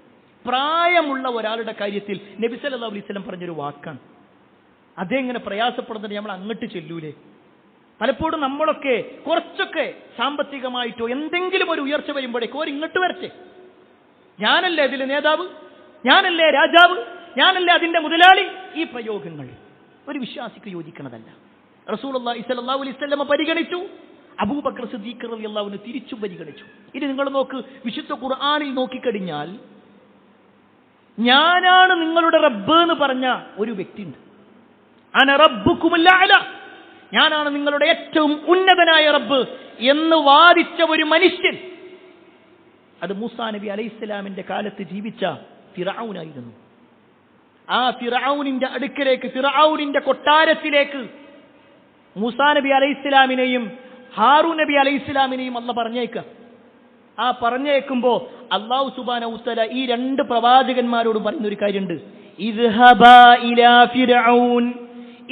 പ്രായമുള്ള ഒരാളുടെ കാര്യത്തിൽ നബി സല്ലല്ലാഹു അലൈഹി വസല്ലം പറഞ്ഞൊരു വാക്കാണ്. അതെങ്ങനെ പ്രയാസപ്പെടുന്നത് നമ്മൾ അങ്ങോട്ട് ചെല്ലൂലേ? പലപ്പോഴും നമ്മളൊക്കെ കുറച്ചൊക്കെ സാമ്പത്തികമായിട്ടോ എന്തെങ്കിലും ഒരു ഉയർച്ച വരുമ്പോഴേക്കോ ഇങ്ങോട്ട് വരട്ടെ, ഞാനല്ലേ അതിലെ നേതാവ്, ഞാനല്ലേ രാജാവ്, ഞാനല്ലേ അതിന്റെ മുതലാളി. ഈ പ്രയോഗങ്ങൾ ഒരു വിശ്വാസിക്ക് യോജിക്കുന്നതല്ല. റസൂലുള്ളാഹി സ്വല്ലല്ലാഹു അലൈഹി വസല്ലം പരിഗണിച്ചു, അബൂബക്കർ സിദ്ദീഖ് റളിയല്ലാഹു അൻഹു തിരിച്ചും പരിഗണിച്ചു. ഇനി നിങ്ങൾ നോക്ക്, വിശുദ്ധ ഖുർആനിൽ നോക്കിക്കഴിഞ്ഞാൽ ഞാനാണ് നിങ്ങളുടെ റബ്ബ് എന്ന് പറഞ്ഞ ഒരു വ്യക്തിയുണ്ട്. അന റബ്ബുക്കുമുൽ അഅല, ഞാനാണ് നിങ്ങളുടെ ഏറ്റവും ഉന്നതനായ റബ്ബ് എന്ന് വാദിച്ച ഒരു മനുഷ്യൻ, അത് മൂസാ നബി അലൈഹിസ്സലാമിന്റെ കാലത്ത് ജീവിച്ച ഫിർഔനായിരുന്നു. ആ ഫിർഔനിന്റെ അടുക്കലേക്ക്, ഫിർഔനിന്റെ കൊട്ടാരത്തിലേക്ക് മൂസാ നബി അലൈഹിസ്സലാമിനെയും ഹാറൂൻ നബി അലൈഹിസ്സലാമിനെയും അല്ലാഹു പറഞ്ഞേക്കുക. ആ പറഞ്ഞേക്കുമ്പോ അല്ലാഹു സുബ്ഹാനഹു വ തആല ഈ 2 പ്രവാചകന്മാരോട് പറയുന്ന ഒരു കാര്യമുണ്ട്. ഇദ്ഹബാ ഇലാ ഫിർഔൻ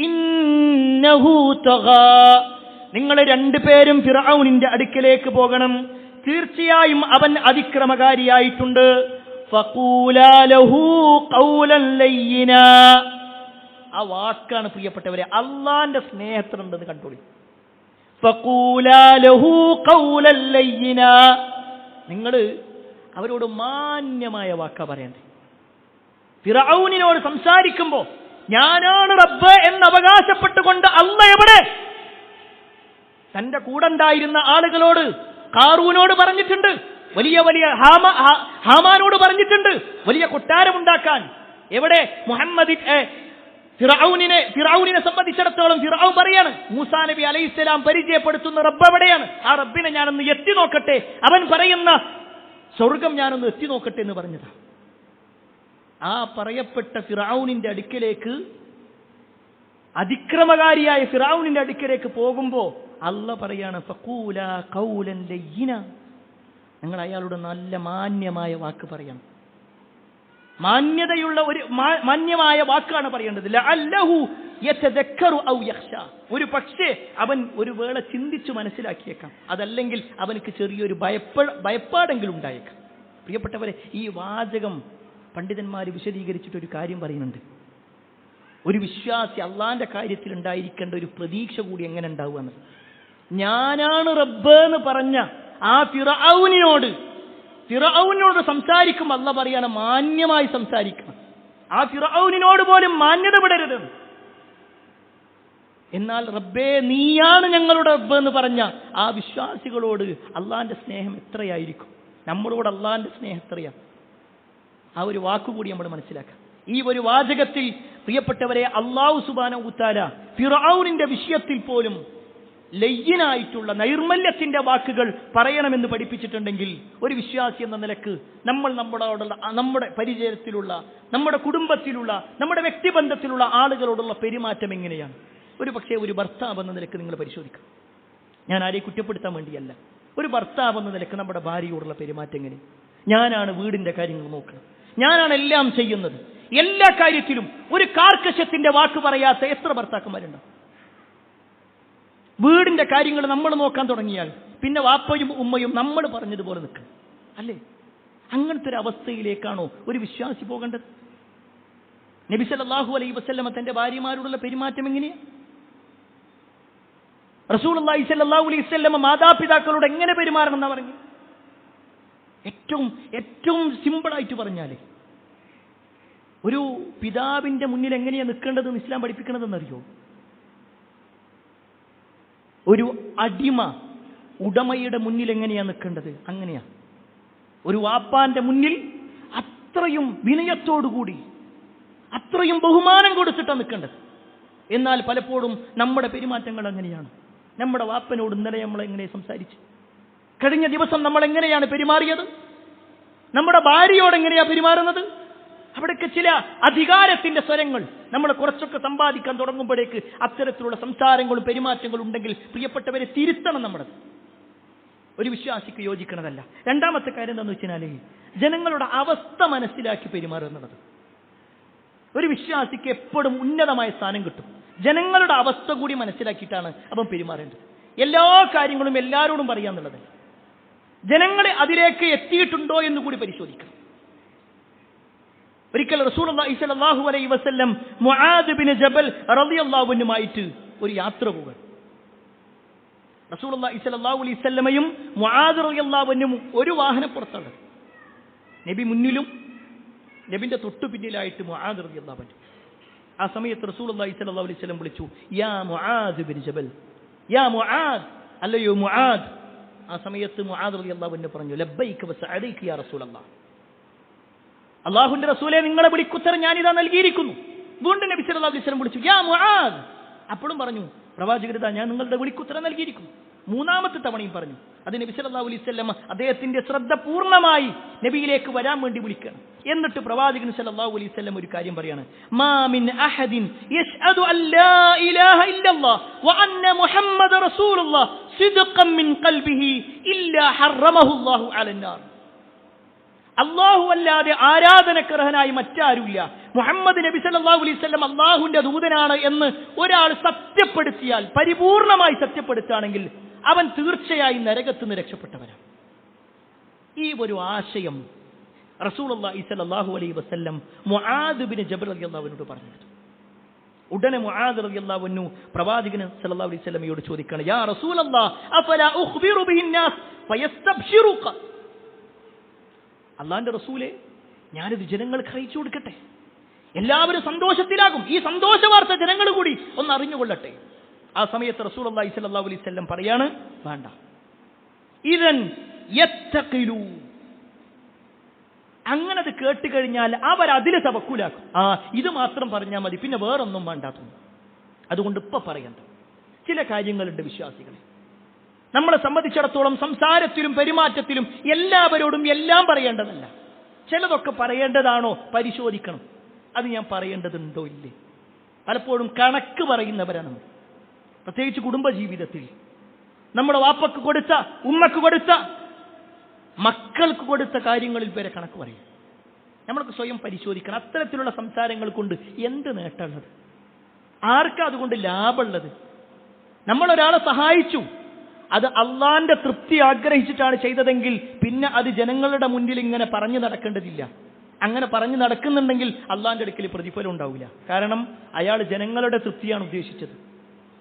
ഇന്നഹു തഗാ, നിങ്ങൾ 2 പേരും ഫിർഔനിന്റെ അടുക്കലേക്ക് പോകണം, തീർച്ചയായും അവൻ അതിക്രമകാരിയായിട്ടുണ്ട്. ഫഖൂലാ ലഹു ഖൗലൻ ലയ്യിനാ. ആ വാക്കാണ് പ്രിയപ്പെട്ടവരെ അള്ളാന്റെ സ്നേഹത്തിലുണ്ടെന്ന് കണ്ടോളി. ഫഖൂലാ ലഹു ഖൗലൻ ലയ്യിനാ, നിങ്ങൾ അവരോട് മാന്യമായ വാക്കാ പറയണ്ടേ. ഫിർഔനിനോട് സംസാരിക്കുമ്പോ ഞാനാണ് റബ്ബ് എന്ന് അവകാശപ്പെട്ടുകൊണ്ട് അല്ലാഹ് എവിടെ? തന്റെ കൂടെ ഉണ്ടായിരുന്ന ആളുകളോട്, ഖാറൂനോട് പറഞ്ഞിട്ടുണ്ട്, വലിയ വലിയ ഹാമാനോട് പറഞ്ഞിട്ടുണ്ട് വലിയ കൊട്ടാരമുണ്ടാക്കാൻ. എവിടെ? മുഹമ്മദ് ഫിർഔനിനെ സംബന്ധിച്ചിടത്തോളം ഫിർഔൻ പറയാണ്, മൂസാ നബി അലൈഹിസ്സലാം പരിചയപ്പെടുത്തുന്ന റബ്ബ് എവിടെയാണ്? ആ റബ്ബിനെ ഞാനൊന്ന് എത്തി നോക്കട്ടെ, അവൻ പറയുന്ന സ്വർഗം ഞാനൊന്ന് എത്തി നോക്കട്ടെ എന്ന് പറഞ്ഞതാ. ആ പറയപ്പെട്ട ഫിർഔനിന്റെ അടുക്കലേക്ക്, അതിക്രമകാരിയായ ഫിർഔനിന്റെ അടുക്കലേക്ക് പോകുമ്പോ അല്ലാഹ് പറയാണ്, ഫഖൂലാ ഖൗലൻ ലയ്യിന, നിങ്ങൾ അയാളുടെ നല്ല മാന്യമായ വാക്ക് പറയണം. മാന്യതയുള്ള ഒരു മാന്യമായ വാക്കാണ് പറയേണ്ടത്. ലഅല്ലഹു യതദക്കറു ഔ യഖ്ശാ, ഒരു പക്ഷേ അവൻ ഒരു വേള ചിന്തിച്ചു മനസ്സിലാക്കിയേക്കാം, അതല്ലെങ്കിൽ അവനക്ക് ചെറിയൊരു ഭയപ്പാടെങ്കിലും ഉണ്ടായേക്കാം. പ്രിയപ്പെട്ടവരെ, ഈ വാചകം പണ്ഡിതന്മാർ വിശദീകരിച്ചിട്ടൊരു കാര്യം പറയുന്നുണ്ട്. ഒരു വിശ്വാസി അള്ളാന്റെ കാര്യത്തിൽ ഉണ്ടായിരിക്കേണ്ട ഒരു പ്രതീക്ഷ കൂടി എങ്ങനെ ഉണ്ടാവുകയെന്ന്. ഞാനാണ് റബ്ബ് എന്ന് പറഞ്ഞ ആ ഫിർഔനിനോട് സംസാരിക്കുമ്പോൾ അല്ലാഹ് പറയാണ് മാന്യമായി സംസാരിക്കണം. ആ ഫിർഔനിനോട് പോലും മാന്യത വിടരുത്. എന്നാൽ റബ്ബേ നീയാണ് ഞങ്ങളുടെ റബ്ബ് എന്ന് പറഞ്ഞ ആ വിശ്വാസികളോട് അള്ളാന്റെ സ്നേഹം എത്രയായിരിക്കും, നമ്മളോട് അള്ളാന്റെ സ്നേഹം എത്രയാണ്. ആ ഒരു വാക്കുകൂടി നമ്മൾ മനസ്സിലാക്കാം. ഈ ഒരു വാചകത്തിൽ പ്രിയപ്പെട്ടവരെ അല്ലാഹു സുബ്ഹാനഹു വ തആല ഫിർഔനിന്റെ വിഷയത്തിൽ പോലും ലയ്യനായിട്ടുള്ള നൈർമല്യത്തിന്റെ വാക്കുകൾ പറയണമെന്ന് പഠിപ്പിച്ചിട്ടുണ്ടെങ്കിൽ ഒരു വിശ്വാസി എന്ന നിലക്ക് നമ്മൾ നമ്മുടെ പരിചയത്തിലുള്ള, നമ്മുടെ കുടുംബത്തിലുള്ള, നമ്മുടെ വ്യക്തിബന്ധത്തിലുള്ള ആളുകളോടുള്ള പെരുമാറ്റം എങ്ങനെയാണ്? ഒരു പക്ഷേ ഒരു ഭർത്താവ് എന്ന നിലക്ക് നിങ്ങൾ പരിശോധിക്കുക. ഞാൻ ആരെയും കുറ്റപ്പെടുത്താൻ വേണ്ടിയല്ല. ഒരു ഭർത്താവ് എന്ന നിലക്ക് നമ്മുടെ ഭാര്യയോടുള്ള പെരുമാറ്റം എങ്ങനെ? ഞാനാണ് വീടിന്റെ കാര്യങ്ങൾ നോക്കുന്നത്, ഞാനാണ് എല്ലാം ചെയ്യുന്നത്, എല്ലാ കാര്യത്തിലും ഒരു കാർക്കശ്യത്തിന്റെ വാക്ക് പറയാത്ത എത്ര ഭർത്താക്കന്മാരുണ്ടാവും? വീടിന്റെ കാര്യങ്ങൾ നമ്മൾ നോക്കാൻ തുടങ്ങിയാൽ പിന്നെ വാപ്പയും ഉമ്മയും നമ്മൾ പറഞ്ഞതുപോലെ നിൽക്കും, അല്ലേ? അങ്ങനത്തെ ഒരു അവസ്ഥയിലേക്കാണോ ഒരു വിശ്വാസി പോകേണ്ടത്? നബി സല്ലല്ലാഹു അലൈഹി വസല്ലമ തന്റെ ഭാര്യമാരോടുള്ള പെരുമാറ്റം എങ്ങനെയാ? റസൂലുള്ളാഹി സ്വല്ലല്ലാഹു അലൈഹി വസല്ലമ മാതാപിതാക്കളോട് എങ്ങനെ പെരുമാറണം എന്നാ പറഞ്ഞു? ഏറ്റവും സിമ്പിളായിട്ട് പറഞ്ഞാലേ, ഒരു പിതാവിന്റെ മുന്നിൽ എങ്ങനെയാ നിൽക്കേണ്ടതെന്ന് ഇസ്ലാം പഠിപ്പിക്കണതെന്നറിയോ? ഒരു അടിമ ഉടമയുടെ മുന്നിൽ എങ്ങനെയാ നിൽക്കേണ്ടത് അങ്ങനെയാ. ഒരു വാപ്പാന്റെ മുന്നിൽ അത്രയും വിനയത്തോടുകൂടി, അത്രയും ബഹുമാനം കൊടുത്തിട്ടാണ് നിൽക്കേണ്ടത്. എന്നാൽ പലപ്പോഴും നമ്മുടെ പെരുമാറ്റങ്ങൾ അങ്ങനെയാണ്. നമ്മുടെ വാപ്പനോട് ഇന്നലെ നമ്മൾ എങ്ങനെ സംസാരിച്ചു? കഴിഞ്ഞ ദിവസം നമ്മൾ എങ്ങനെയാണ് പെരുമാറിയത്? നമ്മുടെ ഭാര്യയോട് എങ്ങനെയാ പെരുമാറുന്നത്? അവിടേക്ക് ചില അധികാരത്തിന്റെ സ്വരങ്ങൾ നമ്മൾ കുറച്ചൊക്കെ സമ്പാദിക്കാൻ തുടങ്ങുമ്പോഴേക്ക് അത്തരത്തിലുള്ള സംസാരങ്ങളും പെരുമാറ്റങ്ങളും ഉണ്ടെങ്കിൽ പ്രിയപ്പെട്ടവരെ തിരുത്തണം. നമ്മുടെ ഒരു വിശ്വാസിക്ക് യോജിക്കണതല്ല. രണ്ടാമത്തെ കാര്യം എന്താണെന്ന് വെച്ചാൽ ജനങ്ങളുടെ അവസ്ഥ മനസ്സിലാക്കി പെരുമാറുന്നത്. ഒരു വിശ്വാസിക്ക് എപ്പോഴും ഉന്നതമായ സ്ഥാനം കിട്ടും. ജനങ്ങളുടെ അവസ്ഥ കൂടി മനസ്സിലാക്കിയിട്ടാണ് അവൻ പെരുമാറേണ്ടത്. എല്ലാ കാര്യങ്ങളും എല്ലാവരോടും പറയാന്നുള്ളത്, ജനങ്ങളെ അതിലേക്ക് എത്തിയിട്ടുണ്ടോ എന്ന് കൂടി പരിശോധിക്കണം. ഒരിക്കൽ റസൂലുള്ളാഹി സ്വല്ലല്ലാഹു അലൈഹി വസല്ലം മുആദ് ബിൻ ജബൽ റളിയല്ലാഹു അൻഹുമായിട്ട് ഒരു യാത്ര പോവുക. റസൂലുള്ളാഹി സ്വല്ലല്ലാഹു അലൈഹി വസല്ലമയും മുആദ് റളിയല്ലാഹു അൻഹും ഒരു വാഹനപ്പുറത്താണ്. നബി മുന്നിലും നബിന്റെ തൊട്ടു പിന്നിലായിട്ട് മുആദ് റളിയല്ലാഹു അൻഹു. ആ സമയത്ത് റസൂലുള്ളാഹി സ്വല്ലല്ലാഹു അലൈഹി വസല്ലം വിളിച്ചു, യാ മുആദ് ബിൻ ജബൽ, യാ മുആദ്, അല്ലയോ മുആദ്. ആ സമയത്ത് മുആദ് റളിയല്ലാഹു അൻഹു പറഞ്ഞു, ലബ്ബൈക വസഅദൈക യാ റസൂലല്ലാഹ്, അല്ലാഹുവിന്റെ റസൂലേ, നിങ്ങളെ വിളിക്കുത്തരം ഞാനിതാ നൽകിയിരിക്കുന്നു. വീണ്ടും നബി സല്ലല്ലാഹു അലൈഹി വസല്ലം വിളിച്ചു, യാ മുആദ്. അപ്പോഴും പറഞ്ഞു, പ്രവാചകരുതാ, ഞാൻ നിങ്ങളുടെ വിളിക്കുത്തരം നൽകിയിരിക്കുന്നു. മൂന്നാമത്തെ തവണയും പറഞ്ഞു. അത് നബി സല്ലല്ലാഹു അലൈഹി വസല്ലം അദ്ദേഹത്തിന്റെ ശ്രദ്ധ പൂർണ്ണമായി നബിയിലേക്ക് വരാൻ വേണ്ടി വിളിക്കണം. എന്നിട്ട് പ്രവാചകൻ സല്ലല്ലാഹു അലൈഹി വസല്ലം ഒരു കാര്യം പറയാണ്, മാ മിൻ അഹദിൻ യശ്ഹദു അല്ലാ ഇലാഹ ഇല്ലല്ലാഹ് വ അന്ന മുഹമ്മദ റസൂലുള്ളാഹ് സിദ്ഖൻ മിൻ ഖൽബിഹി ഇല്ലാ ഹറമഹു അല്ലാഹു അലന്നാർ. അല്ലാഹു അല്ലാതെ ആരാധനക്കർഹനായി മറ്റാരുമില്ല, മുഹമ്മദ് നബി സല്ലല്ലാഹു അലൈഹി വസല്ലം അല്ലാഹുവിന്റെ ദൂതനാണ് എന്ന് ഒരാൾ സത്യപ്പെടുത്തിയാൽ, പരിപൂർണമായി സത്യപ്പെടുത്തുകയാണെങ്കിൽ അവൻ തീർച്ചയായും നരകത്തിൽ നിന്ന് രക്ഷപ്പെട്ടവനാണ്. ഈ ഒരു ആശയം റസൂലുള്ളാഹി സ്വല്ലല്ലാഹു അലൈഹി വസല്ലം മുആദ് ബിൻ ജബൽ റളിയല്ലാഹു അൻഹു പറഞ്ഞു. ഉടനെ മുആദ് റളിയല്ലാഹു അൻഹു പ്രവാചകൻ സല്ലല്ലാഹു അലൈഹി വസല്ലമയോട് ചോദിക്കുകയാണ്, യാ റസൂലല്ലാഹ് അഫലാ ഉഖ്ബിറു ബിഹിന്നാസ് ഫയസ്തബ്ശിറുക. അല്ലാഹുവിന്റെ റസൂലേ, ഞാനിത് ജനങ്ങൾക്ക് അറിയിച്ചു കൊടുക്കട്ടെ, എല്ലാവരും സന്തോഷത്തിലാകും, ഈ സന്തോഷ വാർത്ത ജനങ്ങൾ കൂടി ഒന്ന് അറിഞ്ഞുകൊള്ളട്ടെ. ആ സമയത്ത് റസൂലുള്ളാഹി സ്വല്ലല്ലാഹു അലൈഹി വസല്ലം പറയാണ്, വേണ്ട, ഇദൻ യത്തഖിലു, അങ്ങനെ അത് കേട്ട് കഴിഞ്ഞാൽ അവർ അതിൽ തവക്കുലാക്കും. ഇത് മാത്രം പറഞ്ഞാൽ മതി, പിന്നെ വേറൊന്നും വേണ്ടാത്തു. അതുകൊണ്ട് ഇപ്പൊ പറയണ്ട ചില കാര്യങ്ങളുണ്ട് വിശ്വാസികളെ. നമ്മളെ സംബന്ധിച്ചിടത്തോളം സംസാരത്തിലും പെരുമാറ്റത്തിലും എല്ലാവരോടും എല്ലാം പറയേണ്ടതല്ല. ചിലതൊക്കെ പറയേണ്ടതാണോ പരിശോധിക്കണം. അത് ഞാൻ പറയേണ്ടതുണ്ടോ ഇല്ലേ? പലപ്പോഴും കണക്ക് പറയുന്നവരാണ്, പ്രത്യേകിച്ച് കുടുംബജീവിതത്തിൽ. നമ്മുടെ വാപ്പക്ക് കൊടുത്ത, ഉമ്മക്ക് കൊടുത്ത, മക്കൾക്ക് കൊടുത്ത കാര്യങ്ങളിൽ വരെ കണക്ക് പറയും. നമ്മൾക്ക് സ്വയം പരിശോധിക്കണം. അത്തരത്തിലുള്ള സംസാരങ്ങൾ കൊണ്ട് എന്ത് നേട്ടമുള്ളത്? ആർക്കാ അതുകൊണ്ട് ലാഭമുള്ളത്? നമ്മളൊരാളെ സഹായിച്ചു, അത് അള്ളാന്റെ തൃപ്തി ആഗ്രഹിച്ചിട്ടാണ് ചെയ്തതെങ്കിൽ പിന്നെ അത് ജനങ്ങളുടെ മുന്നിൽ ഇങ്ങനെ പറഞ്ഞു നടക്കേണ്ടതില്ല. അങ്ങനെ പറഞ്ഞു നടക്കുന്നുണ്ടെങ്കിൽ അള്ളാന്റെ അടുക്കൽ പ്രതിഫലം ഉണ്ടാവില്ല. കാരണം അയാൾ ജനങ്ങളുടെ തൃപ്തിയാണ് ഉദ്ദേശിച്ചത്.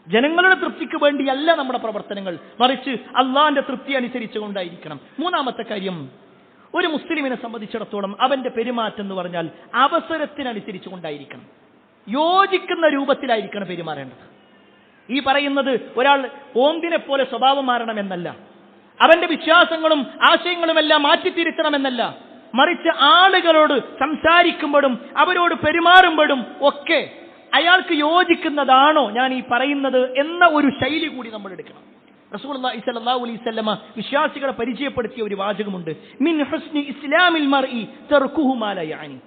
ജനങ്ങളുടെ തൃപ്തിക്ക് വേണ്ടിയല്ല നമ്മുടെ പ്രവർത്തനങ്ങൾ, മറിച്ച് അള്ളാന്റെ തൃപ്തി അനുസരിച്ചുകൊണ്ടായിരിക്കണം. മൂന്നാമത്തെ കാര്യം, ഒരു മുസ്ലിമിനെ സംബന്ധിച്ചിടത്തോളം അവന്റെ പെരുമാറ്റം എന്ന് പറഞ്ഞാൽ അവസരത്തിനനുസരിച്ചു കൊണ്ടായിരിക്കണം, യോജിക്കുന്ന രൂപത്തിലായിരിക്കണം പെരുമാറേണ്ടത്. ഈ പറയുന്നത് ഒരാൾ ഓന്തിനെ പോലെ സ്വഭാവം മാറണമെന്നല്ല, അവന്റെ വിശ്വാസങ്ങളും ആശയങ്ങളുമെല്ലാം മാറ്റിത്തിരുത്തണമെന്നല്ല, മറിച്ച് ആളുകളോട് സംസാരിക്കുമ്പോഴും അവരോട് പെരുമാറുമ്പോഴും ഒക്കെ അയാൾക്ക് യോജിക്കുന്നതാണോ ഞാൻ ഈ പറയുന്നത് എന്ന ഒരു ശൈലി കൂടി നമ്മൾ എടുക്കണം. റസൂലുള്ളാഹി സ്വല്ലല്ലാഹു അലൈഹി വസല്ലമ വിശ്വാസികളെ പരിചയപ്പെടുത്തിയ ഒരു വാചകമുണ്ട്, മിൻ ഹുസ്നി ഇസ്ലാമിൽ മർഇ തർക്കുഹു മാ ലാ യഅനി.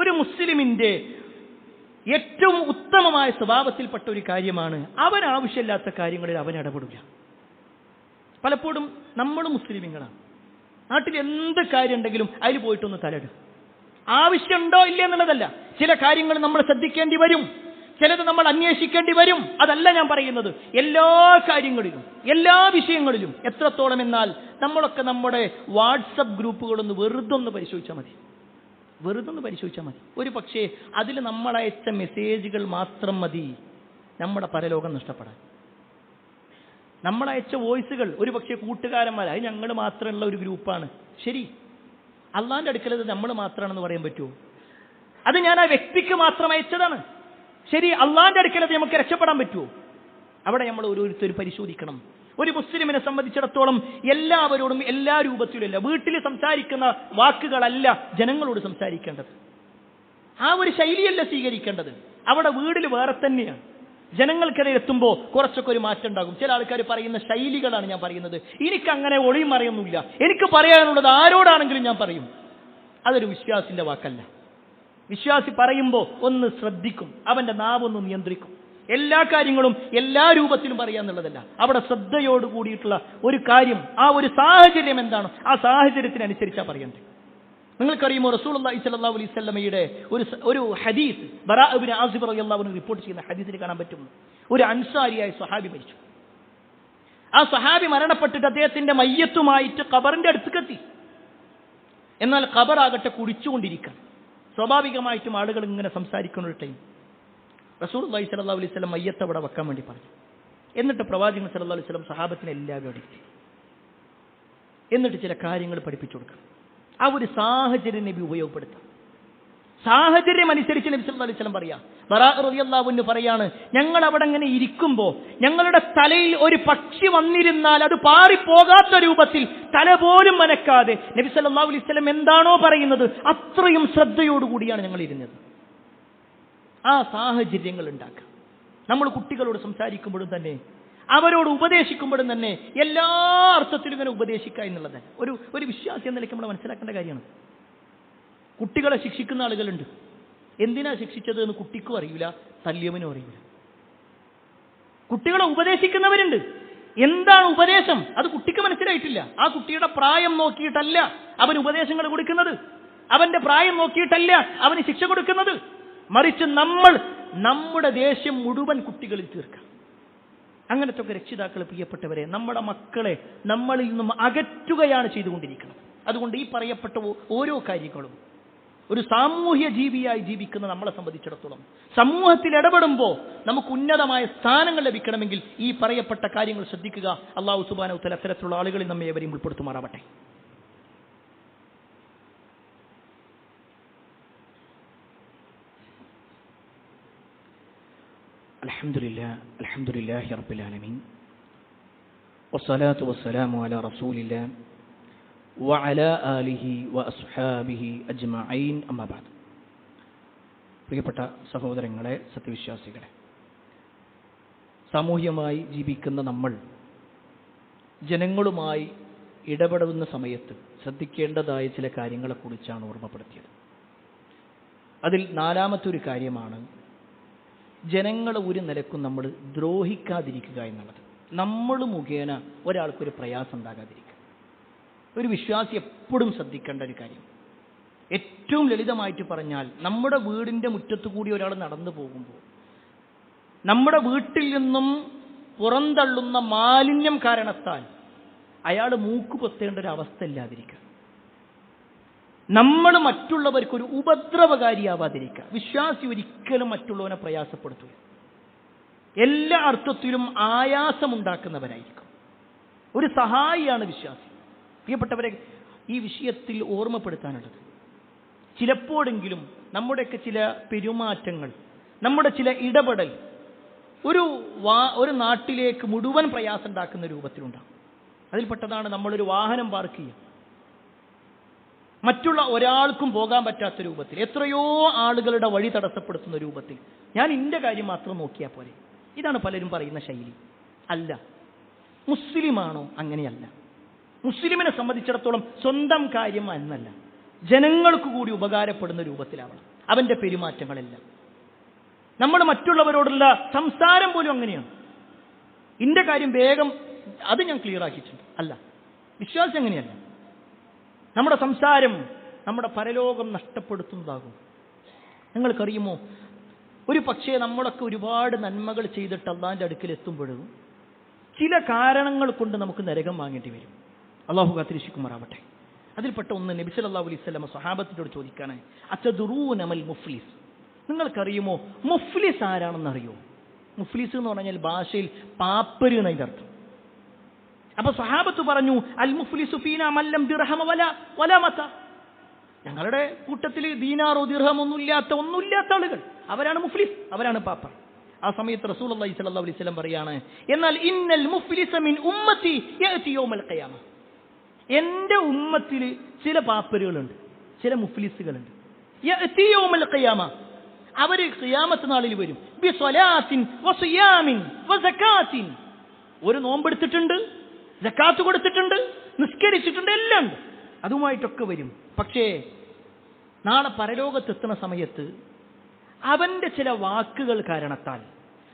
ഒരു മുസ്ലിമിന്റെ ഏറ്റവും ഉത്തമമായ സ്വഭാവത്തിൽപ്പെട്ട ഒരു കാര്യമാണ് അവൻ ആവശ്യമില്ലാത്ത കാര്യങ്ങളിൽ അവൻ ഇടപെടില്ല. പലപ്പോഴും നമ്മൾ മുസ്ലിമീങ്ങളാണ്, നാട്ടിൽ എന്ത് കാര്യം ഉണ്ടെങ്കിലും അതിൽ പോയിട്ടൊന്ന് തലയിടും. ആവശ്യമുണ്ടോ ഇല്ല എന്നുള്ളതല്ല, ചില കാര്യങ്ങൾ നമ്മൾ ശ്രദ്ധിക്കേണ്ടി വരും, ചിലത് നമ്മൾ അന്വേഷിക്കേണ്ടി വരും. അതല്ല ഞാൻ പറയുന്നത്. എല്ലാ കാര്യങ്ങളിലും എല്ലാ വിഷയങ്ങളിലും എത്രത്തോളം എന്നാൽ നമ്മളൊക്കെ നമ്മുടെ വാട്സപ്പ് ഗ്രൂപ്പുകളൊന്ന് വെറുതൊന്ന് പരിശോധിച്ചാൽ മതി. ഒരു പക്ഷേ അതിൽ നമ്മളയച്ച മെസ്സേജുകൾ മാത്രം മതി നമ്മുടെ പരലോകം നഷ്ടപ്പെടാൻ. നമ്മളയച്ച വോയിസുകൾ ഒരു പക്ഷേ കൂട്ടുകാരന്മാർ, അത് ഞങ്ങൾ മാത്രമുള്ള ഒരു ഗ്രൂപ്പാണ്. ശരി, അള്ളാന്റെ അടുക്കൽ അത് നമ്മൾ മാത്രമാണെന്ന് പറയാൻ പറ്റുമോ? അത് ഞാൻ ആ വ്യക്തിക്ക് മാത്രം അയച്ചതാണ്. ശരി, അള്ളാന്റെ അടുക്കൽ അത് നമുക്ക് രക്ഷപ്പെടാൻ പറ്റുമോ? അവിടെ നമ്മൾ ഓരോരുത്തരും പരിശോധിക്കണം. ഒരു മുസ്ലിമിനെ സംബന്ധിച്ചിടത്തോളം എല്ലാവരോടും എല്ലാ രൂപത്തിലുമല്ല, വീട്ടിൽ സംസാരിക്കുന്ന വാക്കുകളല്ല ജനങ്ങളോട് സംസാരിക്കേണ്ടത്. ആ ഒരു ശൈലിയല്ല സ്വീകരിക്കേണ്ടത്. അവിടെ വീട്ടിൽ വേറെ തന്നെയാണ്. ജനങ്ങൾക്കിടയിൽ എത്തുമ്പോൾ കുറച്ചൊക്കെ ഒരു മാറ്റം ഉണ്ടാകും. ചില ആൾക്കാർ പറയുന്ന ശൈലികളാണ് ഞാൻ പറയുന്നത്. എനിക്കങ്ങനെ ഒളിയും മറയൊന്നുമില്ല. എനിക്ക് പറയാനുള്ളത് ആരോടാണെങ്കിലും ഞാൻ പറയും. അതൊരു വിശ്വാസിന്റെ വാക്കല്ല. വിശ്വാസി പറയുമ്പോൾ ഒന്ന് ശ്രദ്ധിക്കും, അവന്റെ നാവൊന്ന് നിയന്ത്രിക്കും. എല്ലാ കാര്യങ്ങളും എല്ലാ രൂപത്തിലും പറയാന്നുള്ളതല്ല. അവിടെ ശ്രദ്ധയോട് കൂടിയിട്ടുള്ള ഒരു കാര്യം, ആ ഒരു സാഹചര്യം എന്താണോ ആ സാഹചര്യത്തിനനുസരിച്ചാ പറയണ്ടേ. നിങ്ങൾക്കറിയുമോ, റസൂലുള്ളാഹി സ്വല്ലല്ലാഹു അലൈഹി വസല്ലമയുടെ ഒരു ഹദീസ് ബറാ ഇബ്നു ആസിബ് റളിയല്ലാഹു അൻഹു റിപ്പോർട്ട് ചെയ്യുന്ന ഹദീസിൽ കാണാൻ പറ്റും. ഒരു അൻസാരിയായ സ്വഹാബി മരിച്ചു. ആ സ്വഹാബി മരണപ്പെട്ടിട്ട് അദ്ദേഹത്തിന്റെ മയ്യത്തുമായിട്ട് ഖബറിന്റെ അടുത്തേക്കെത്തി. എന്നാൽ ഖബറാകട്ടെ കുടിച്ചുകൊണ്ടിരിക്കണം. സ്വാഭാവികമായിട്ടും ആളുകൾ ഇങ്ങനെ സംസാരിക്കുന്ന ഒരു ടൈം റസൂലുള്ളാഹി സ്വല്ലല്ലാഹു അലൈഹി വസല്ലം മയ്യത്ത് അവിടെ വെക്കാൻ വേണ്ടി പറഞ്ഞു. എന്നിട്ട് പ്രവാചകൻ സ്വല്ലല്ലാഹു അലൈഹി വസല്ലം സഹാബത്തിനെ എല്ലാവരും അടുത്തി. എന്നിട്ട് ചില കാര്യങ്ങൾ പഠിപ്പിച്ചു കൊടുക്കണം. ആ ഒരു സാഹചര്യം നബി ഉപയോഗപ്പെടുത്താം. സാഹചര്യം അനുസരിച്ച് നബി സല്ലല്ലാഹു അലൈഹി വസല്ലം പറയാ, ബറാ റളിയല്ലാഹു അൻഹു പറയാണ്, ഞങ്ങൾ അവിടെ ഇങ്ങനെ ഇരിക്കുമ്പോൾ ഞങ്ങളുടെ തലയിൽ ഒരു പക്ഷി വന്നിരുന്നാൽ അത് പാറിപ്പോകാത്ത രൂപത്തിൽ തല പോലും മനക്കാതെ നബി സല്ലല്ലാഹു അലൈഹി വസല്ലം എന്താണോ പറയുന്നത് അത്രയും ശ്രദ്ധയോടുകൂടിയാണ് ഞങ്ങൾ ഇരുന്നത്. ആ സാഹചര്യങ്ങൾ ഉണ്ടാക്കുക. നമ്മൾ കുട്ടികളോട് സംസാരിക്കുമ്പോഴും തന്നെ അവരോട് ഉപദേശിക്കുമ്പോഴും തന്നെ എല്ലാ അർത്ഥത്തിലും ഇങ്ങനെ ഉപദേശിക്കുക എന്നുള്ളത് ഒരു വിശ്വാസി എന്ന നിലയ്ക്ക് നമ്മൾ മനസ്സിലാക്കേണ്ട കാര്യമാണ്. കുട്ടികളെ ശിക്ഷിക്കുന്ന ആളുകളുണ്ട്. എന്തിനാ ശിക്ഷിച്ചത് എന്ന് കുട്ടിക്കും അറിയില്ല, തല്ലിയവനും അറിയില്ല. കുട്ടികളെ ഉപദേശിക്കുന്നവരുണ്ട്. എന്താണ് ഉപദേശം അത് കുട്ടിക്ക് മനസ്സിലായിട്ടില്ല. ആ കുട്ടിയുടെ പ്രായം നോക്കിയിട്ടല്ല അവൻ ഉപദേശങ്ങൾ കൊടുക്കുന്നത്, അവന്റെ പ്രായം നോക്കിയിട്ടല്ല അവന് ശിക്ഷ കൊടുക്കുന്നത്. മറിച്ച് നമ്മൾ നമ്മുടെ ദേഷ്യം മുഴുവൻ കുട്ടികളിൽ തീർക്കാം. അങ്ങനത്തെ ഒക്കെ രക്ഷിതാക്കൾ, പ്രിയപ്പെട്ടവരെ, നമ്മുടെ മക്കളെ നമ്മളിൽ നിന്നും അകറ്റുകയാണ് ചെയ്തുകൊണ്ടിരിക്കുന്നത്. അതുകൊണ്ട് ഈ പറയപ്പെട്ട ഓരോ കാര്യങ്ങളും ഒരു സാമൂഹ്യ ജീവിയായി ജീവിക്കുന്ന നമ്മളെ സംബന്ധിച്ചിടത്തോളം സമൂഹത്തിൽ ഇടപെടുമ്പോൾ നമുക്ക് ഉന്നതമായ സ്ഥാനങ്ങൾ ലഭിക്കണമെങ്കിൽ ഈ പറയപ്പെട്ട കാര്യങ്ങൾ ശ്രദ്ധിക്കുക. അല്ലാഹു സുബ്ഹാനഹു വ തആല അത്തരത്തിലുള്ള ആളുകളിൽ നമ്മെ ഏവരെയും ഉൾപ്പെടുത്തുമാറാവട്ടെ. അൽഹംദുലില്ലാഹി റബ്ബിൽ ആലമീൻ വസ്സലാത്തു വസ്സലാമു അലാ റസൂലില്ലാഹ് വഅലാ ആലിഹി വഅസ്ഹാബിഹി അജ്മഈൻ അമ്മാ ബഅദ്. പ്രിയപ്പെട്ട സഹോദരങ്ങളെ, സത്യവിശ്വാസികളെ, സാമൂഹ്യമായി ജീവിക്കുന്ന നമ്മൾ ജനങ്ങളുമായി ഇടപെടുന്ന സമയത്ത് ശ്രദ്ധിക്കേണ്ടതായ ചില കാര്യങ്ങളെക്കുറിച്ചാണ് ഓർമ്മപ്പെടുത്തിയത്. അതിൽ നാലാമത്തെ ഒരു കാര്യമാണ് ജനങ്ങളെ ഒരു നിലക്കും നമ്മൾ ദ്രോഹിക്കാതിരിക്കുക എന്നുള്ളത്. നമ്മൾ മുഖേന ഒരാൾക്കൊരു പ്രയാസം ഉണ്ടാകാതിരിക്കുക ഒരു വിശ്വാസി എപ്പോഴും ശ്രദ്ധിക്കേണ്ട ഒരു കാര്യം. ഏറ്റവും ലളിതമായിട്ട് പറഞ്ഞാൽ, നമ്മുടെ വീടിൻ്റെ മുറ്റത്തു കൂടി ഒരാൾ നടന്നു പോകുമ്പോൾ നമ്മുടെ വീട്ടിൽ നിന്നും പുറന്തള്ളുന്ന മാലിന്യം കാരണത്താൽ അയാൾ മൂക്ക് പൊത്തേണ്ട ഒരു അവസ്ഥ ഇല്ലാതിരിക്കുക. നമ്മൾ മറ്റുള്ളവർക്കൊരു ഉപദ്രവകാരിയാവാതിരിക്കുക. വിശ്വാസി ഒരിക്കലും മറ്റുള്ളവനെ പ്രയാസപ്പെടുത്തുക, എല്ലാ അർത്ഥത്തിലും ആയാസമുണ്ടാക്കുന്നവരായിരിക്കും. ഒരു സഹായിയാണ് വിശ്വാസി. പ്രിയപ്പെട്ടവരെ, ഈ വിഷയത്തിൽ ഓർമ്മപ്പെടുത്താനുള്ളത്, ചിലപ്പോഴെങ്കിലും നമ്മുടെയൊക്കെ ചില പെരുമാറ്റങ്ങൾ, നമ്മുടെ ചില ഇടപെടൽ ഒരു നാട്ടിലേക്ക് മുഴുവൻ പ്രയാസം ഉണ്ടാക്കുന്ന രൂപത്തിലുണ്ടാകും. അതിൽപ്പെട്ടതാണ് നമ്മളൊരു വാഹനം പാർക്ക് ചെയ്യുക. മറ്റുള്ള ഒരാൾക്കും പോകാൻ പറ്റാത്ത രൂപത്തിൽ, എത്രയോ ആളുകളുടെ വഴി തടസ്സപ്പെടുത്തുന്ന രൂപത്തിൽ ഞാൻ എൻ്റെ കാര്യം മാത്രം നോക്കിയാൽ പോലെ. ഇതാണ് പലരും പറയുന്ന ശൈലി. അല്ല, മുസ്ലിമാണോ? അങ്ങനെയല്ല. മുസ്ലിമിനെ സംബന്ധിച്ചിടത്തോളം സ്വന്തം കാര്യം എന്നല്ല, ജനങ്ങൾക്ക് കൂടി ഉപകാരപ്പെടുന്ന രൂപത്തിലാവണം അവൻ്റെ പെരുമാറ്റങ്ങളെല്ലാം. നമ്മൾ മറ്റുള്ളവരോടുള്ള സംസാരം പോലും അങ്ങനെയാണ്. എൻ്റെ കാര്യം വേഗം അത് ഞാൻ ക്ലിയർ ആക്കിയിട്ടുണ്ട്. അല്ല, വിശ്വാസം അങ്ങനെയല്ല. നമ്മുടെ സംസാരം നമ്മുടെ പരലോകം നഷ്ടപ്പെടുത്തുന്നതാകും. നിങ്ങൾക്കറിയുമോ, ഒരു പക്ഷേ നമ്മളൊക്കെ ഒരുപാട് നന്മകൾ ചെയ്തിട്ട് അള്ളാഹിൻ്റെ അടുക്കൽ എത്തുമ്പോഴും ചില കാരണങ്ങൾ കൊണ്ട് നമുക്ക് നരകം വാങ്ങേണ്ടി വരും. അള്ളാഹു കാത്തിരക്ഷിക്കുമാറാവട്ടെ. അതിൽപ്പെട്ട ഒന്ന്, നബി സല്ലല്ലാഹു അലൈഹി വസല്ലം സ്വഹാബത്തിനോട് ചോദിക്കാനായി, അത്തദറൂന മൽ മുഫ്ലിസ്, നിങ്ങൾക്കറിയുമോ മുഫ്ലിസ് ആരാണെന്നറിയോ? മുഫ്ലിസ് എന്ന് പറഞ്ഞാൽ ഭാഷയിൽ പാപ്പര് എന്നതിൻ്റെ അർത്ഥം. അപ്പൊ സ്വഹാബത്ത് പറഞ്ഞു, അൽ മുഫ്ലിസു ഫീനാ മല്ലം ദിർഹമ വല മത, ഞങ്ങളുടെ കൂട്ടത്തിൽ ദീനാറോ ദിർഹമോ ഒന്നുമില്ലാത്ത ആളുകൾ, അവരാണ് മുഫ്ലിസ്, അവരാണ് പാപ്പർ. ആ സമയത്ത് റസൂലുള്ളാഹി സ്വല്ലല്ലാഹു അലൈഹി വസല്ലം പറയാണ്, എന്നാൽ ഇന്നൽ മുഫ്ലിസ മിൻ ഉമ്മത്തി യഅതി യൗമൽ ഖിയാമ, എൻ്റെ ഉമ്മത്തിൽ ചില പാപ്പരുകളുണ്ട്, ചില മുഫ്ലിസുകളുണ്ട്. യഅതി യൗമൽ ഖിയാമ, അവർ ഖിയാമത്ത് നാളിൽ വരും. ബി സ്വലാത്തിൻ വസിയാമിൻ വസകാത്തിൻ, ഒരു നോമ്പെടുത്തിട്ടുണ്ട്, സക്കാത്ത് കൊടുത്തിട്ടുണ്ട്, നിസ്കരിച്ചിട്ടുണ്ട്, എല്ലാം ഉണ്ട്, അതുമായിട്ടൊക്കെ വരും. പക്ഷേ നാളെ പരലോകത്തെത്തുന്ന സമയത്ത് അവന്റെ ചില വാക്കുകൾ കാരണത്താൽ,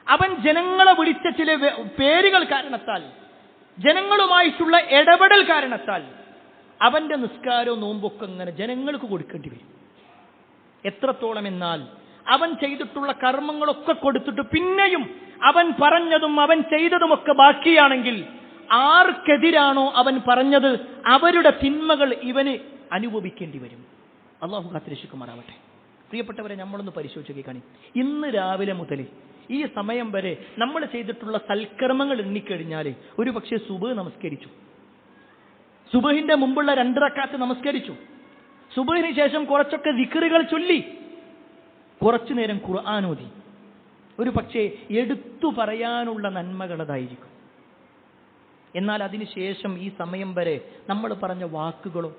അവൻ ജനങ്ങളെ വിളിച്ച ചില പേരുകൾ കാരണത്താൽ, ജനങ്ങളുമായിട്ടുള്ള ഇടപെടൽ കാരണത്താൽ അവന്റെ നിസ്കാരവും നോമ്പൊക്കെ അങ്ങനെ ജനങ്ങൾക്ക് കൊടുക്കേണ്ടി വരും. എത്രത്തോളം എന്നാൽ അവൻ ചെയ്തിട്ടുള്ള കർമ്മങ്ങളൊക്കെ കൊടുത്തിട്ട് പിന്നെയും അവൻ പറഞ്ഞതും അവൻ ചെയ്തതുമൊക്കെ ബാക്കിയാണെങ്കിൽ ആർക്കെതിരാണോ അവൻ പറഞ്ഞത് അവരുടെ തിന്മകൾ ഇവന് അനുഭവിക്കേണ്ടി വരും. അള്ളാഹു കാത്തിരക്ഷിക്കുമാറാവട്ടെ. പ്രിയപ്പെട്ടവരെ, നമ്മളൊന്ന് പരിശോധിച്ച് കാണി. ഇന്ന് രാവിലെ മുതൽ ഈ സമയം വരെ നമ്മൾ ചെയ്തിട്ടുള്ള സൽക്കർമ്മങ്ങൾ എണ്ണിക്കഴിഞ്ഞാൽ ഒരു പക്ഷേ സുബ്ഹ് നമസ്കരിച്ചു, സുബ്ഹിന്റെ മുമ്പുള്ള 2 റക്അത്ത് നമസ്കരിച്ചു, സുബ്ഹിന് ശേഷം കുറച്ചൊക്കെ ദിക്റുകൾ ചൊല്ലി, കുറച്ചു നേരം ഖുർആൻ ഓതി, ഒരു പക്ഷേ എടുത്തു പറയാനുള്ള നന്മകളതായിരിക്കും. എന്നാൽ അതിനുശേഷം ഈ സമയം വരെ നമ്മൾ പറഞ്ഞ വാക്കുകളോ,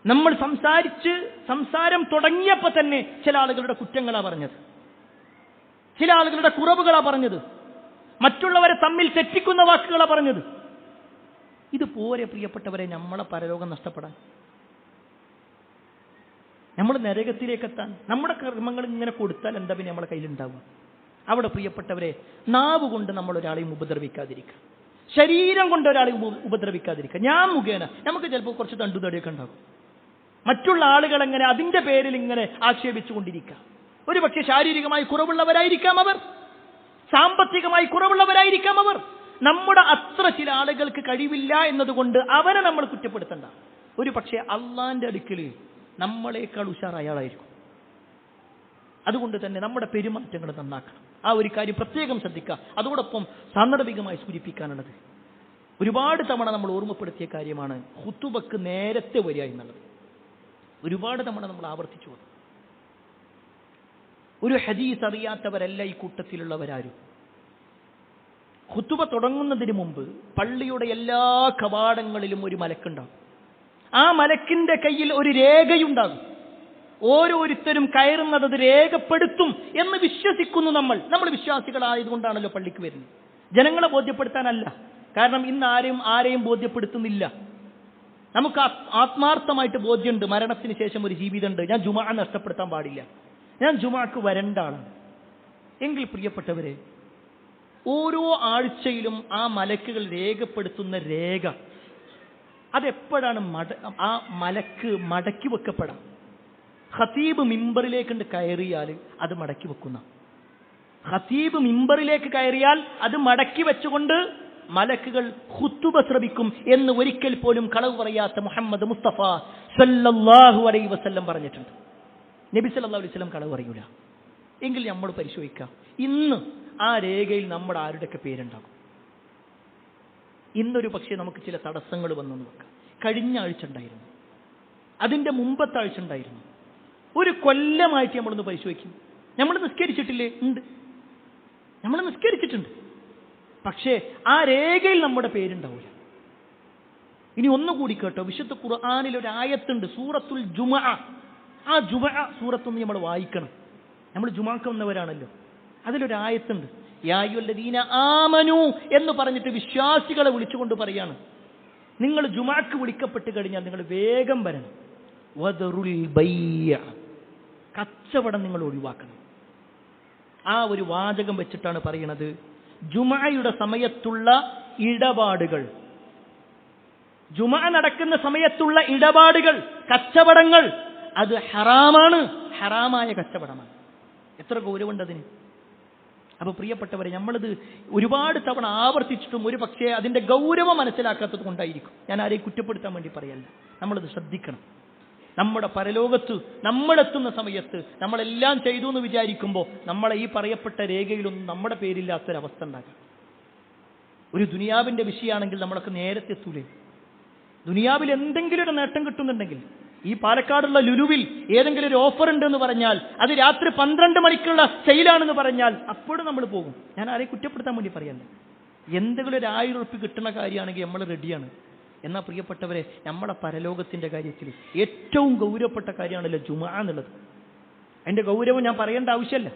നമ്മൾ സംസാരം തുടങ്ങിയപ്പോൾ തന്നെ ചില ആളുകളുടെ കുറ്റങ്ങളാണ് പറഞ്ഞത്, ചില ആളുകളുടെ കുറവുകളാണ് പറഞ്ഞത്, മറ്റുള്ളവരെ തമ്മിൽ തെറ്റിക്കുന്ന വാക്കുകളാണ് പറഞ്ഞത്. ഇത് പോരെ പ്രിയപ്പെട്ടവരെ നമ്മളെ പരലോകം നഷ്ടപ്പെടാൻ, നമ്മൾ നരകത്തിലേക്കെത്താൻ? നമ്മുടെ കർമ്മങ്ങൾ ഇങ്ങനെ കൊടുത്താൽ എന്താ പിന്നെ നമ്മളെ കയ്യിലുണ്ടാവുക? അവിടെ പ്രിയപ്പെട്ടവരെ, നാവ് കൊണ്ട് നമ്മൾ ഒരാളെയും ഉപദ്രവിക്കാതിരിക്കുക, ശരീരം കൊണ്ട് ഒരാളെ ഉപദ്രവിക്കാതിരിക്കുക. ഞാൻ മുഖേന നമുക്ക് ചിലപ്പോൾ കുറച്ച് തണ്ടുതടിയൊക്കെ ഉണ്ടാകും, മറ്റുള്ള ആളുകൾ എങ്ങനെ അതിൻ്റെ പേരിൽ ഇങ്ങനെ ആക്ഷേപിച്ചുകൊണ്ടിരിക്കുക. ഒരു പക്ഷേ ശാരീരികമായി കുറവുള്ളവരായിരിക്കാം അവർ, സാമ്പത്തികമായി കുറവുള്ളവരായിരിക്കാം അവർ. നമ്മുടെ അത്ര ചില ആളുകൾക്ക് കഴിവില്ല എന്നതുകൊണ്ട് അവരെ നമ്മൾ കുറ്റപ്പെടുത്തണ്ട. ഒരു പക്ഷേ അള്ളാന്റെ അടുക്കൽ നമ്മളെക്കാൾ ഉഷാർ അയാളായിരിക്കും. അതുകൊണ്ട് തന്നെ നമ്മുടെ പെരുമാറ്റങ്ങൾ നന്നാക്കണം. ആ ഒരു കാര്യം പ്രത്യേകം ശ്രദ്ധിക്കുക. അതോടൊപ്പം സാന്ദർഭികമായി സൂചിപ്പിക്കാനുള്ളത്, ഒരുപാട് തവണ നമ്മൾ ഓർമ്മപ്പെടുത്തിയ കാര്യമാണ് ഖുതുബക്ക് നേരത്തെ വരിക എന്നുള്ളത്. ഒരുപാട് തവണ നമ്മൾ ആവർത്തിച്ചു. ഒരു ഹദീസ് അറിയാത്തവരല്ല ഈ കൂട്ടത്തിലുള്ളവരാരും. ഖുതുബ തുടങ്ങുന്നതിന് മുമ്പ് പള്ളിയുടെ എല്ലാ കവാടങ്ങളിലും ഒരു മലക്കുണ്ടാകും. ആ മലക്കിന്റെ കയ്യിൽ ഒരു രേഖയുണ്ടാകും. ഓരോരുത്തരും കയറുന്നത് അത് രേഖപ്പെടുത്തും എന്ന് വിശ്വസിക്കുന്നു. നമ്മൾ വിശ്വാസികളായതുകൊണ്ടാണല്ലോ പള്ളിക്ക് വരുന്നത്, ജനങ്ങളെ ബോധ്യപ്പെടുത്താനല്ല. കാരണം ഇന്ന് ആരെയും ബോധ്യപ്പെടുത്തുന്നില്ല. നമുക്ക് ആത്മാർത്ഥമായിട്ട് ബോധ്യമുണ്ട്, മരണത്തിന് ശേഷം ഒരു ജീവിതമുണ്ട്, ഞാൻ ജുമാ നഷ്ടപ്പെടുത്താൻ പാടില്ല, ഞാൻ ജുമാക്ക് വരേണ്ട ആളാണ്. എങ്കിൽ പ്രിയപ്പെട്ടവരെ, ഓരോ ആഴ്ചയിലും ആ മലക്കുകൾ രേഖപ്പെടുത്തുന്ന രേഖ അതെപ്പോഴാണ് ആ മലക്ക് മടക്കി വെക്കപ്പെടാം? ഖതീബ് മിമ്പറിലേക്ക് കയറിയാൽ അത് മടക്കി വെക്കുന്ന, ഖതീബ് മിമ്പറിലേക്ക് കയറിയാൽ അത് മടക്കി വെച്ചുകൊണ്ട് മലക്കുകൾ ഖുതുബ ശ്രവിക്കും എന്ന് ഒരിക്കൽ പോലും കളവ് പറയാത്ത മുഹമ്മദ് മുസ്തഫ സല്ലല്ലാഹു അലൈഹി വസല്ലം പറഞ്ഞിട്ടുണ്ട്. നബി സല്ലല്ലാഹു അലൈഹി വസല്ലം കളവ് പറയൂല. എങ്കിൽ നമ്മൾ പരിശോധിക്കാം, ഇന്ന് ആ രേഖയിൽ നമ്മുടെ ആരുടെയൊക്കെ പേരുണ്ടാകും. ഇന്നൊരു പക്ഷേ നമുക്ക് ചില തടസ്സങ്ങൾ വന്നു നോക്കാം. കഴിഞ്ഞ ആഴ്ച ഉണ്ടായിരുന്നു, അതിൻ്റെ മുമ്പത്തെ ആഴ്ച ഉണ്ടായിരുന്നു, ഒരു കൊല്ലമായിട്ട് നമ്മളൊന്ന് പരിശോധിക്കും. നമ്മൾ നിസ്കരിച്ചിട്ടില്ലേ? ഉണ്ട്, നമ്മൾ നിസ്കരിച്ചിട്ടുണ്ട്. പക്ഷേ ആ രേഖയിൽ നമ്മുടെ പേരുണ്ടാവില്ല. ഇനി ഒന്നുകൂടി കേട്ടോ, വിശുദ്ധ ഖുർആനിൽ ഒരു ആയത്തുണ്ട്, സൂറത്തുൽ ജുമുഅ. ആ ജുമുഅ സൂറത്തൊന്ന് നമ്മൾ വായിക്കണം. നമ്മൾ ജുമുഅക്ക് വന്നവരാണല്ലോ. അതിലൊരു ആയത്തുണ്ട്, യാ അയ്യുഹല്ലദീന ആമനു എന്ന് പറഞ്ഞിട്ട് വിശ്വാസികളെ വിളിച്ചുകൊണ്ട് പറയാണ്, നിങ്ങൾ ജുമുഅക്ക് വിളിക്കപ്പെട്ട് കഴിഞ്ഞാൽ നിങ്ങൾ വേഗം വരണം. വദറുൽ ബൈഅ, കച്ചവടം നിങ്ങൾ ഒഴിവാക്കണം. ആ ഒരു വാചകം വെച്ചിട്ടാണ് പറയുന്നത്, ജുമുഅയുടെ സമയത്തുള്ള ഇടപാടുകൾ, ജുമുഅ നടക്കുന്ന സമയത്തുള്ള ഇടപാടുകൾ, കച്ചവടങ്ങൾ, അത് ഹറാമാണ്, ഹറാമായ കച്ചവടമാണ്. എത്ര ഗൗരവമുണ്ട് അതിന്. അപ്പോൾ പ്രിയപ്പെട്ടവരെ, നമ്മളിത് ഒരുപാട് തവണ ആവർത്തിച്ചിട്ടും ഒരു പക്ഷേ അതിൻ്റെ ഗൗരവം മനസ്സിലാക്കാത്തത് കൊണ്ടായിരിക്കും. ഞാൻ ആരെയും കുറ്റപ്പെടുത്താൻ വേണ്ടി പറയല്ല, നമ്മളിത് ശ്രദ്ധിക്കണം. നമ്മുടെ പരലോകത്ത് നമ്മളെത്തുന്ന സമയത്ത് നമ്മളെല്ലാം ചെയ്തു എന്ന് വിചാരിക്കുമ്പോൾ നമ്മളെ ഈ പറയപ്പെട്ട രേഖയിലൊന്നും നമ്മുടെ പേരില്ലാത്തൊരവസ്ഥ ഉണ്ടാകാം. ഒരു ദുനിയാവിൻ്റെ വിഷയമാണെങ്കിൽ നമ്മളൊക്കെ നേരത്തെ എത്തൂലേ? ദുനിയാവിൽ എന്തെങ്കിലും ഒരു നേട്ടം കിട്ടുന്നുണ്ടെങ്കിൽ, ഈ പാലക്കാടുള്ള ലുലുവിൽ ഏതെങ്കിലും ഒരു ഓഫർ ഉണ്ടെന്ന് പറഞ്ഞാൽ, അത് രാത്രി 12 മണിക്കുള്ള സെയിലാണെന്ന് പറഞ്ഞാൽ അപ്പോഴും നമ്മൾ പോകും. ഞാൻ ആരെയും കുറ്റപ്പെടുത്താൻ വേണ്ടി പറയല്ല. എന്തെങ്കിലും ഒരു 1000 ഉറുപ്പിക കിട്ടുന്ന കാര്യമാണെങ്കിൽ നമ്മൾ റെഡിയാണ്. എന്നാൽ പ്രിയപ്പെട്ടവരെ, നമ്മുടെ പരലോകത്തിൻ്റെ കാര്യത്തിൽ ഏറ്റവും ഗൗരവപ്പെട്ട കാര്യമാണല്ലോ ജുമുഅ എന്നുള്ളത്. അതിൻ്റെ ഗൗരവം ഞാൻ പറയേണ്ട ആവശ്യമല്ല,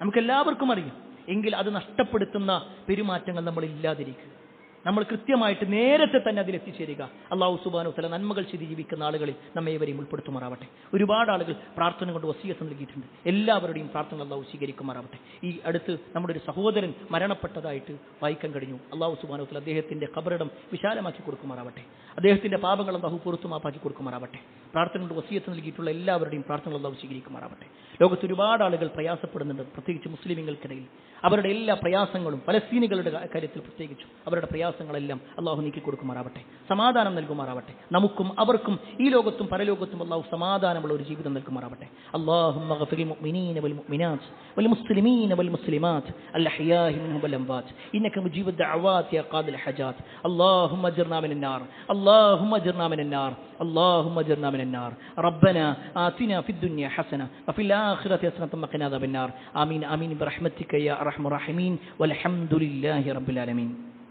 നമുക്കെല്ലാവർക്കും അറിയാം. എങ്കിൽ അത് നഷ്ടപ്പെടുത്തുന്ന പെരുമാറ്റങ്ങൾ നമ്മൾ ഇല്ലാതിരിക്കുക. നമ്മൾ കൃത്യമായിട്ട് നേരത്തെ തന്നെ അതിലെത്തിച്ചേരുക. അല്ലാഹു സുബ്ഹാനഹു വ തആല നന്മകൾ ചെയ്ത് ജീവിക്കുന്ന ആളുകളിൽ നമ്മെ ഇവരെയും ഉൾപ്പെടുത്തുമാറാവട്ടെ. ഒരുപാട് ആളുകൾ പ്രാർത്ഥന കൊണ്ട് വസിയത്ത് നൽകിയിട്ടുണ്ട്. എല്ലാവരുടെയും പ്രാർത്ഥന അല്ലാഹു സ്വീകരിക്കുമാറാവട്ടെ. ഈ അടുത്ത് നമ്മുടെ ഒരു സഹോദരൻ മരണപ്പെട്ടതായിട്ട് വായിക്കാൻ കഴിഞ്ഞു. അല്ലാഹു സുബ്ഹാനഹു വ തആല അദ്ദേഹത്തിൻ്റെ ഖബറിടം വിശാലമാക്കി കൊടുക്കുമാറാവട്ടെ. അദ്ദേഹത്തിൻ്റെ പാപങ്ങൾ അല്ലാഹു പുറത്തു മാപ്പാക്കി കൊടുക്കുമാറാവട്ടെ. പ്രാർത്ഥന കൊണ്ട് വസിയത്ത് നൽകിയിട്ടുള്ള എല്ലാവരുടെയും പ്രാർത്ഥന അല്ലാഹു സ്വീകരിക്കുമാറാവട്ടെ. ലോകത്ത് ഒരുപാട് ആളുകൾ പ്രയാസപ്പെടുന്നുണ്ട്, പ്രത്യേകിച്ച് മുസ്ലിമുകൾക്കിടയിൽ. അവരുടെ എല്ലാ പ്രയാസങ്ങളും, ഫലസ്തീനികളുടെ കാര്യത്തിൽ പ്രത്യേകിച്ചും അവരുടെ പ്രയാസങ്ങളെല്ലാം അള്ളാഹു നീക്കി കൊടുക്കുമാറാവട്ടെ. സമാധാനം നൽകുമാറാവട്ടെ. നമുക്കും അവർക്കും ഈ ലോകത്തും പരലോകത്തും അള്ളാഹു സമാധാനമുള്ള ഒരു ജീവിതം നൽകുമാറാവട്ടെ. അല്ലാഹുമ്മ ഗഫിറിൽ മുഅ്മിനീന വൽ മുഅ്മിനാത്ത് വൽ മുസ്ലിമീന വൽ മുസ്ലിമാത്ത് അൽ അഹ്യാഇ മിൻഹും വൽ അംവാത്ത് ഇന്നക മുജീബുദ് ദഅവാതി യാ ഖാദിൽ ഹജാത്ത്. അല്ലാഹുമ്മ അജ്ർനാ മിനൻ നാർ, അല്ലാഹുമ്മ അജ്ർനാ മിനൻ നാർ, اللهم اجرنا من النار. ربنا آتنا في الدنيا حسنة وفي الآخرة حسنة وقنا عذاب النار. آمين آمين برحمتك يا أرحم الراحمين والحمد لله رب العالمين.